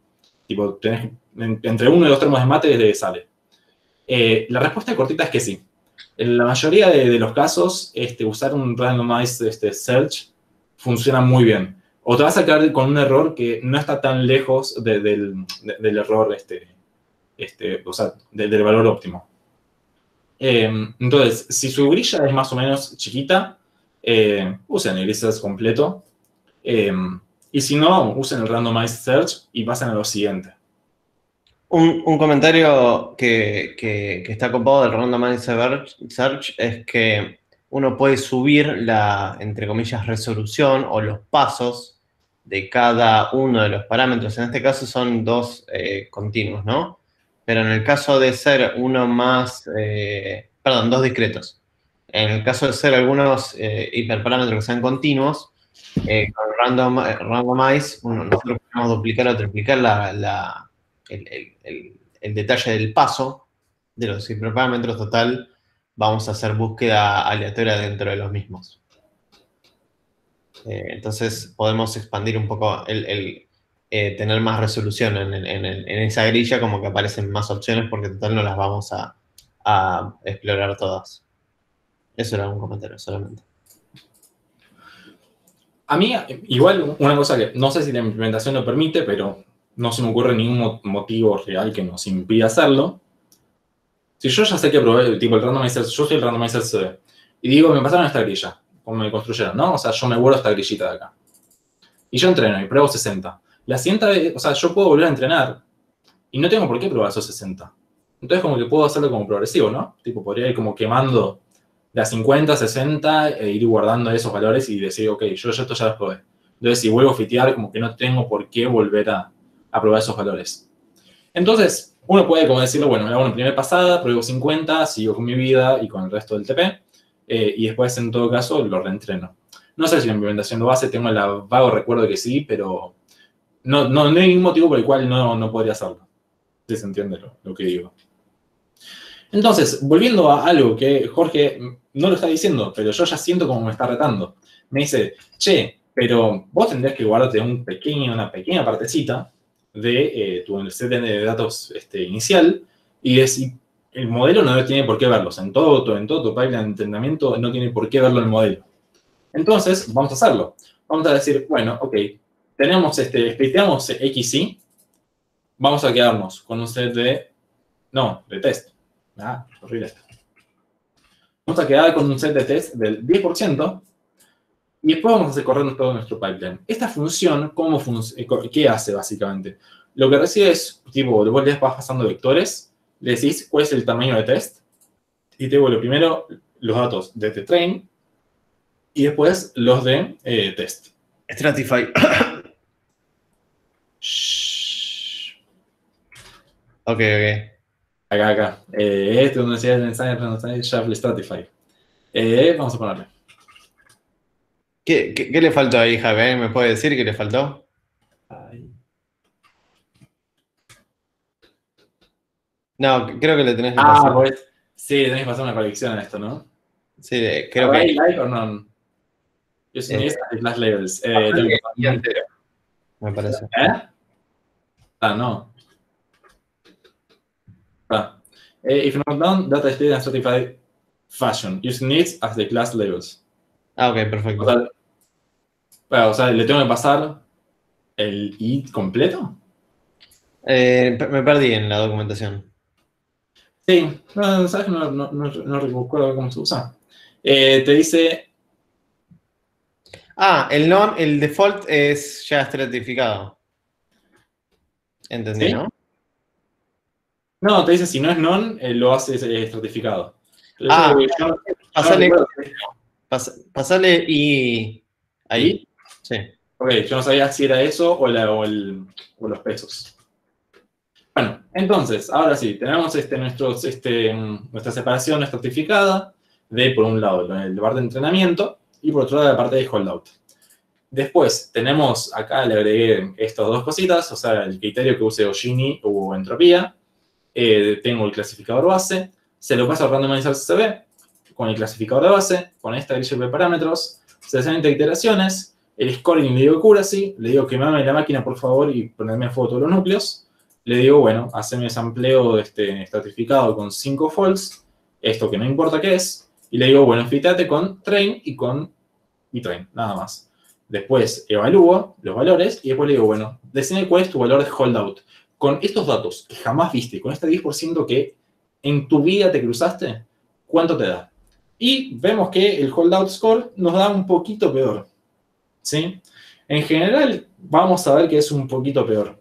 Tipo, tenés entre 1 y 2 termos de mate sale. La respuesta cortita es que sí. En la mayoría de los casos, usar un Randomized Search funciona muy bien. O te vas a quedar con un error que no está tan lejos del error, o sea, del valor óptimo. Entonces, si su grilla es más o menos chiquita, usen el search completo. Y si no, usen el Randomized Search y pasen a lo siguiente.
Un comentario que está copado del Randomized Search es que uno puede subir la, entre comillas, resolución o los pasos de cada uno de los parámetros. En este caso son 2 continuos, ¿no? Pero en el caso de ser uno más, perdón, 2 discretos. En el caso de ser algunos hiperparámetros que sean continuos, con Randomize, nosotros podemos duplicar o triplicar el detalle del paso de los hiperparámetros. Total, vamos a hacer búsqueda aleatoria dentro de los mismos. Entonces podemos expandir un poco tener más resolución en esa grilla, como que aparecen más opciones porque total no las vamos a a explorar todas. Eso era un comentario solamente.
A mí, igual, una cosa que no sé si la implementación lo permite, pero no se me ocurre ningún motivo real que nos impida hacerlo. Si yo ya sé que probé, tipo el randomizer, yo soy el randomizer CB, y digo, me pasaron esta grilla, como me construyeron, ¿no? O sea, yo me vuelvo esta grillita de acá. Y yo entreno y pruebo 60. La siguiente vez, o sea, yo puedo volver a entrenar y no tengo por qué probar esos 60. Entonces, como que puedo hacerlo como progresivo, ¿no? Tipo, podría ir como quemando de a 50, 60 e ir guardando esos valores y decir, ok, yo esto ya los probé. Entonces, si vuelvo a fitear, como que no tengo por qué volver a probar esos valores. Entonces, uno puede como decirlo, bueno, me hago una primera pasada, pruebo 50, sigo con mi vida y con el resto del TP, y después, en todo caso, lo reentreno. No sé si la implementación lo hace, tengo el vago recuerdo de que sí, pero no hay ningún motivo por el cual no podría hacerlo. Si se entiende lo que digo. Entonces, volviendo a algo que Jorge no lo está diciendo, pero yo ya siento como me está retando. Me dice, che, pero vos tendrías que guardarte una pequeña partecita de tu set de datos inicial y decir, el modelo no tiene por qué verlos. En todo tu pipeline de entrenamiento no tiene por qué verlo el modelo. Entonces, vamos a hacerlo. Vamos a decir, bueno, ok, tenemos spliteamos XY, vamos a quedarnos con un set de test. Horrible esto. Vamos a quedar con un set de test del 10% y después vamos a hacer correr todo nuestro pipeline. Esta función, ¿qué hace básicamente? Lo que recibe es, tipo, vos le vas pasando vectores, le decís cuál es el tamaño de test y te devuelve primero los datos de train y después los de test.
Stratify. Ok.
Acá. Donde decía el ensayo Shuffle Stratify. Vamos a ponerle.
¿Qué le faltó ahí, Javi? ¿Me puede decir qué le faltó? No, creo que le tenés que pasar.
Pues, sí, tenés que pasar una colección a esto, ¿no?
Sí, creo que...
¿Like or none? Yo sí necesito las labels.
Me parece.
No. If not done, data is split in certified fashion. Use needs as the class labels.
Ok, perfecto.
O sea, ¿le tengo que pasar el id completo?
Me perdí en la documentación.
Sí, ¿sabes? No recuerdo cómo se usa. Te dice...
el default es ya estratificado. Entendí,
¿Sí?
¿no?
No, te dice si no es non, lo haces estratificado.
Pasale y... Ahí.
¿Y?
Sí.
Ok, yo no sabía si era eso o los pesos. Bueno, entonces, ahora sí, tenemos nuestra separación estratificada de, por un lado, el bar de entrenamiento y por otro lado, la parte de holdout. Después, tenemos, acá le agregué estas dos cositas, o sea, el criterio que use Ogini o entropía. Tengo el clasificador base, se lo paso al randomizer CB con el clasificador de base, con esta grilla de parámetros, se hacen iteraciones, el scoring le digo accuracy, le digo quemame la máquina por favor y ponerme a fuego todos los núcleos, le digo, bueno, haceme sampleo estratificado con 5 false, esto que no importa qué es, y le digo, bueno, fitate con train y con train, nada más. Después evalúo los valores y después le digo, bueno, decime cuál es tu valor de holdout. Con estos datos que jamás viste, con este 10% que en tu vida te cruzaste, ¿cuánto te da? Y vemos que el holdout score nos da un poquito peor. ¿Sí? En general, vamos a ver que es un poquito peor.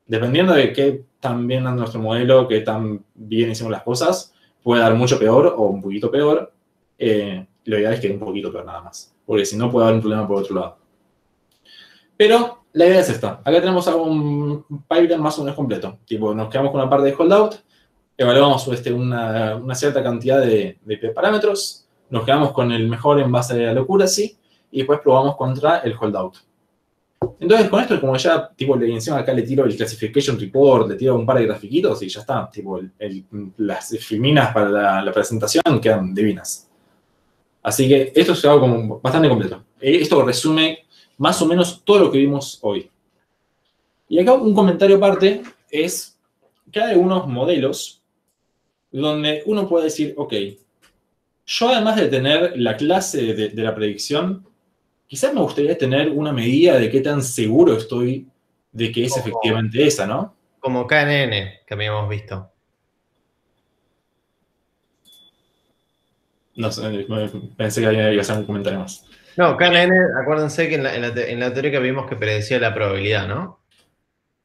Dependiendo de qué tan bien anda nuestro modelo, qué tan bien hicimos las cosas, puede dar mucho peor o un poquito peor. Lo ideal es que dé un poquito peor nada más. Porque si no, puede haber un problema por otro lado. Pero la idea es esta. Acá tenemos un pipeline más o menos completo. Tipo, nos quedamos con una parte de holdout, evaluamos una cierta cantidad de parámetros, nos quedamos con el mejor en base a la accuracy y después probamos contra el holdout. Entonces, con esto, como ya, tipo, encima acá le tiro el classification report, le tiro un par de grafiquitos y ya está. Tipo, las filminas para la presentación quedan divinas. Así que esto es algo como bastante completo. Esto resume más o menos todo lo que vimos hoy. Y acá un comentario aparte es que hay algunos modelos donde uno puede decir, ok, yo además de tener la clase de la predicción, quizás me gustaría tener una medida de qué tan seguro estoy de que es efectivamente esa, ¿no?
Como KNN que habíamos visto.
No sé, pensé que alguien iba a hacer un comentario más.
No, KNN, acuérdense que en la teoría que vimos que predecía la probabilidad, ¿no?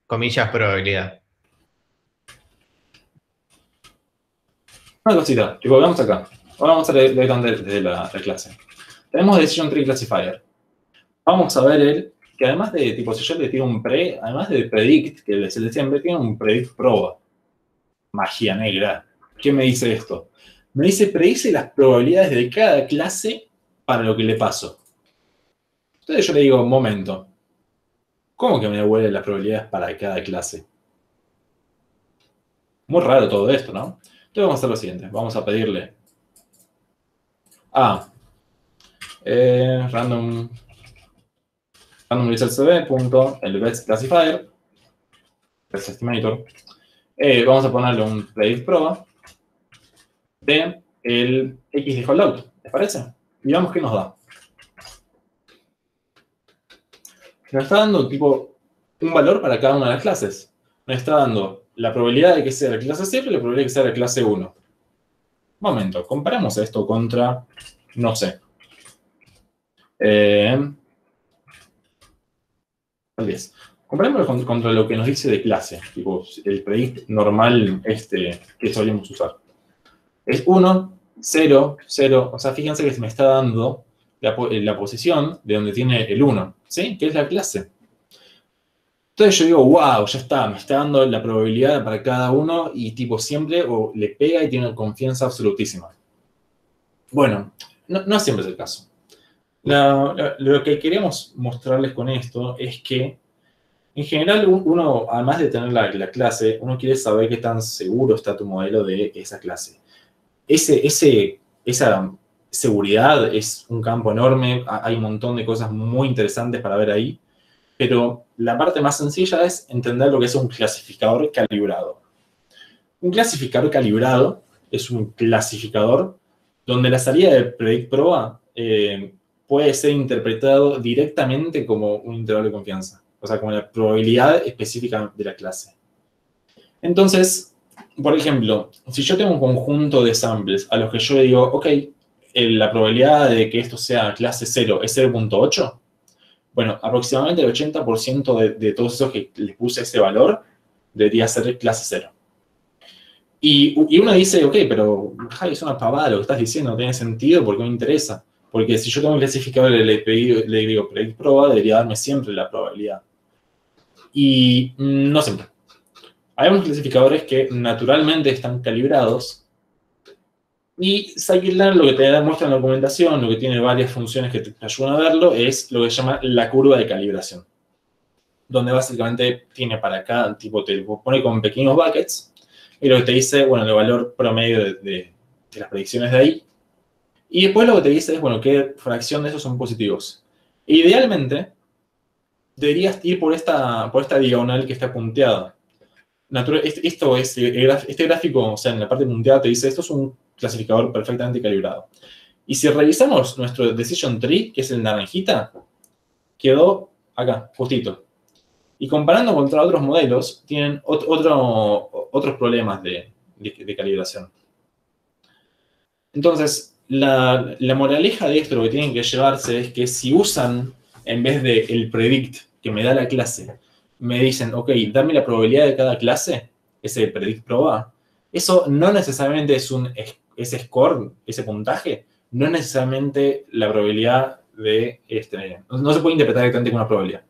Comillas, probabilidad.
Una cosita, tipo, veamos acá. Ahora vamos a leer de la clase. Tenemos Decision Tree Classifier. Vamos a ver que además de, tipo, si yo le tiro un además de predict, que es el de siempre, tiene un predict proba. Magia negra. ¿Qué me dice esto? Me dice, predice las probabilidades de cada clase para lo que le paso. Entonces yo le digo, momento, ¿cómo que me devuelve las probabilidades para cada clase? Muy raro todo esto, ¿no? Entonces vamos a hacer lo siguiente. Vamos a pedirle a random results.el best classifier, best estimator. Vamos a ponerle un predict proba de el X de holdout. ¿Les parece? Y veamos qué nos da. Nos está dando tipo un valor para cada una de las clases. Nos está dando la probabilidad de que sea la clase 0 y la probabilidad de que sea la clase 1. Momento, comparamos esto contra, no sé, el 10. Comparémoslo contra lo que nos dice de clase, tipo el predict normal que solemos usar. Es 1, 0, 0, o sea, fíjense que se me está dando la posición de donde tiene el 1, ¿sí? Que es la clase. Entonces yo digo, wow, ya está, me está dando la probabilidad para cada uno y tipo siempre o le pega y tiene una confianza absolutísima. Bueno, no siempre es el caso. Lo que queremos mostrarles con esto es que en general uno, además de tener la clase, uno quiere saber qué tan seguro está tu modelo de esa clase. Esa seguridad es un campo enorme, hay un montón de cosas muy interesantes para ver ahí, pero la parte más sencilla es entender lo que es un clasificador calibrado. Un clasificador calibrado es un clasificador donde la salida de predict proba puede ser interpretado directamente como un intervalo de confianza, o sea, como la probabilidad específica de la clase. Entonces, por ejemplo, si yo tengo un conjunto de samples a los que yo le digo, ok, la probabilidad de que esto sea clase 0 es 0.8, bueno, aproximadamente el 80% de todos esos que les puse ese valor debería ser clase 0. Y uno dice, ok, pero Jai, es una pavada lo que estás diciendo, no tiene sentido porque me interesa. Porque si yo tengo un clasificador y le digo predict proba, debería darme siempre la probabilidad. Y no siempre. Hay unos clasificadores que naturalmente están calibrados. Y Scikit-learn lo que te muestra en la documentación, lo que tiene varias funciones que te ayudan a verlo, es lo que se llama la curva de calibración. Donde básicamente tiene para cada tipo, te pone con pequeños buckets. Y lo que te dice, bueno, el valor promedio de las predicciones de ahí. Y después lo que te dice es, bueno, qué fracción de esos son positivos. E idealmente, deberías ir por esta diagonal que está punteada. Este gráfico, o sea, en la parte punteada te dice, esto es un clasificador perfectamente calibrado. Y si revisamos nuestro Decision Tree, que es el naranjita, quedó acá, justito. Y comparando contra otros modelos, tienen otros problemas de calibración. Entonces, la moraleja de esto, lo que tienen que llevarse es que si usan, en vez de el predict que me da la clase, me dicen, ok, dame la probabilidad de cada clase, ese predict proba, eso no necesariamente es ese score, ese puntaje, no es necesariamente la probabilidad de no se puede interpretar directamente como una probabilidad.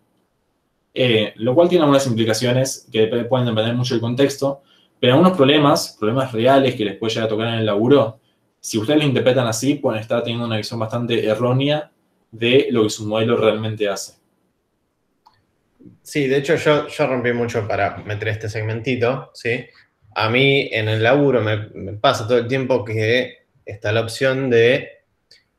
Lo cual tiene algunas implicaciones que pueden depender mucho del contexto, pero algunos problemas reales que les puede llegar a tocar en el laburo, si ustedes lo interpretan así, pueden estar teniendo una visión bastante errónea de lo que su modelo realmente hace.
Sí, de hecho yo rompí mucho para meter este segmentito, ¿sí? A mí en el laburo me pasa todo el tiempo que está la opción de,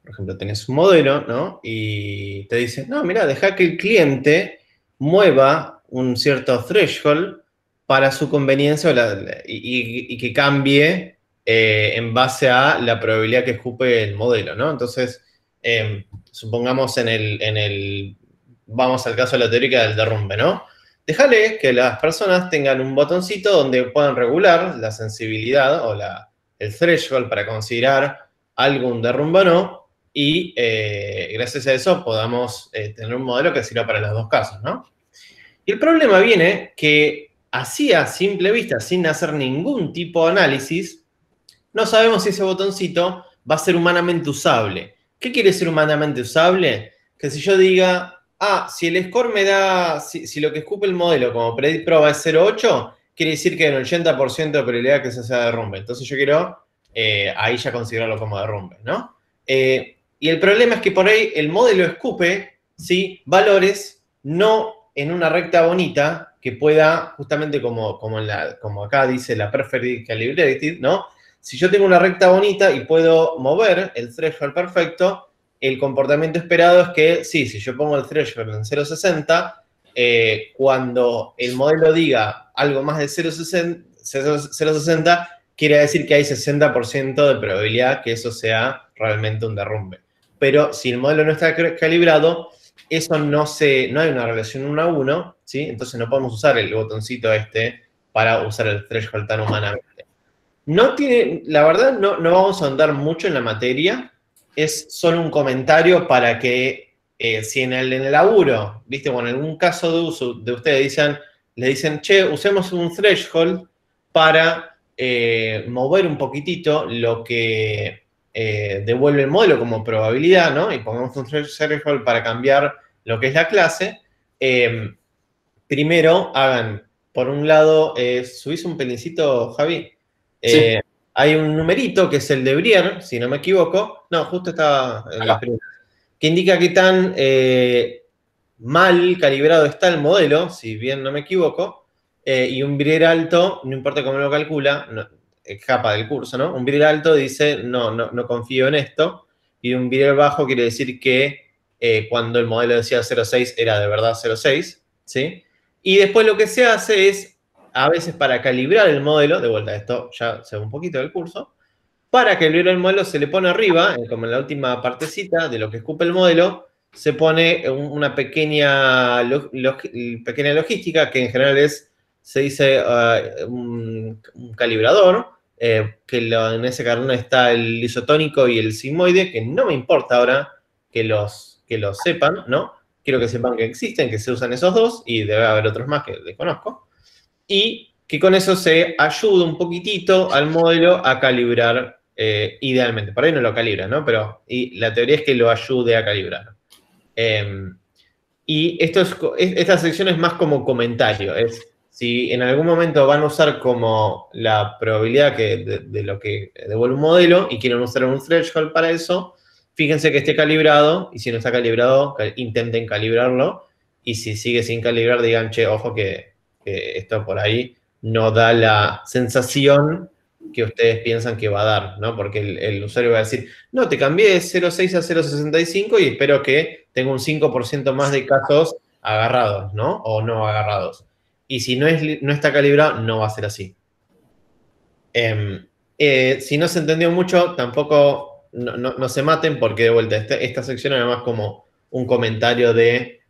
por ejemplo, tenés un modelo, ¿no? Y te dice, no, mira, deja que el cliente mueva un cierto threshold para su conveniencia y que cambie en base a la probabilidad que escupe el modelo, ¿no? Entonces, supongamos vamos al caso de la teórica del derrumbe, ¿no? Déjale que las personas tengan un botoncito donde puedan regular la sensibilidad o el threshold para considerar algo un derrumbe o no, y gracias a eso podamos tener un modelo que sirva para los dos casos, ¿no? Y el problema viene que así a simple vista, sin hacer ningún tipo de análisis, no sabemos si ese botoncito va a ser humanamente usable. ¿Qué quiere decir humanamente usable? Que si yo diga, si el score me da, si lo que escupe el modelo como predict proba es 0.8, quiere decir que hay un 80% de probabilidad que eso sea derrumbe. Entonces yo quiero ahí ya considerarlo como derrumbe, ¿no? Y el problema es que por ahí el modelo escupe, ¿sí?, valores no en una recta bonita que pueda, justamente como acá dice la perfect calibrated, ¿no? Si yo tengo una recta bonita y puedo mover el threshold perfecto, el comportamiento esperado es que, sí, si yo pongo el threshold en 0.60, cuando el modelo diga algo más de 0.60, quiere decir que hay 60% de probabilidad que eso sea realmente un derrumbe. Pero si el modelo no está calibrado, eso no hay una relación 1 a 1, ¿sí? Entonces no podemos usar el botoncito para usar el threshold tan humanamente. La verdad, no vamos a andar mucho en la materia. Es solo un comentario para que si en el laburo, ¿viste? Bueno, en algún caso de uso de ustedes le dicen, che, usemos un threshold para mover un poquitito lo que devuelve el modelo como probabilidad, ¿no? Y pongamos un threshold para cambiar lo que es la clase. Primero hagan, por un lado, ¿subís un pelincito, Javi?
Sí.
Hay un numerito que es el de Brier, si no me equivoco. No, justo estaba en la primera. Que indica qué tan mal calibrado está el modelo, si bien no me equivoco. Y un Brier alto, no importa cómo lo calcula, escapa del curso, ¿no? Un Brier alto dice, no confío en esto. Y un Brier bajo quiere decir que cuando el modelo decía 0.6 era de verdad 0.6, ¿sí? Y después lo que se hace es, a veces para calibrar el modelo, de vuelta esto ya se va un poquito del curso, para calibrar el modelo se le pone arriba, como en la última partecita de lo que escupe el modelo, se pone una pequeña logística que en general se dice un calibrador, que en ese cartón está el isotónico y el sigmoide, que no me importa ahora que los sepan, ¿no? Quiero que sepan que existen, que se usan esos dos, y debe haber otros más que desconozco. Y que con eso se ayuda un poquitito al modelo a calibrar idealmente. Por ahí no lo calibra, ¿no? Pero la teoría es que lo ayude a calibrar. Y esta sección es más como comentario. Es si en algún momento van a usar como la probabilidad de lo que devuelve un modelo y quieren usar un threshold para eso, fíjense que esté calibrado, y si no está calibrado, intenten calibrarlo. Y si sigue sin calibrar, digan, che, ojo que esto por ahí no da la sensación que ustedes piensan que va a dar, ¿no? Porque el usuario va a decir, no, te cambié de 0.6 a 0.65 y espero que tenga un 5% más de casos agarrados, ¿no? O no agarrados. Y si no está calibrado, no va a ser así. Si no se entendió mucho, tampoco no se maten, porque de vuelta, esta sección era más como un comentario de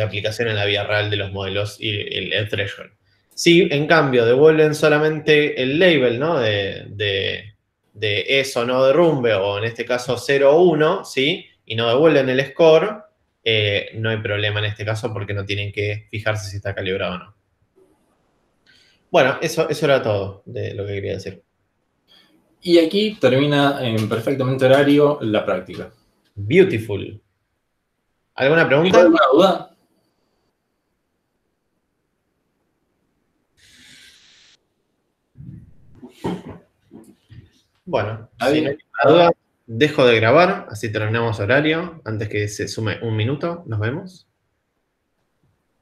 aplicación en la vida real de los modelos y el threshold. Si, en cambio, devuelven solamente el label, ¿no? de eso no derrumbe, o en este caso 0 o 1, ¿sí? Y no devuelven el score, no hay problema en este caso porque no tienen que fijarse si está calibrado o no. Bueno, eso era todo de lo que quería decir.
Y aquí termina en perfectamente horario la práctica.
Beautiful. ¿Alguna pregunta?
¿Alguna duda?
Bueno, si no hay ninguna duda, dejo de grabar, así terminamos horario, antes que se sume un minuto. Nos vemos.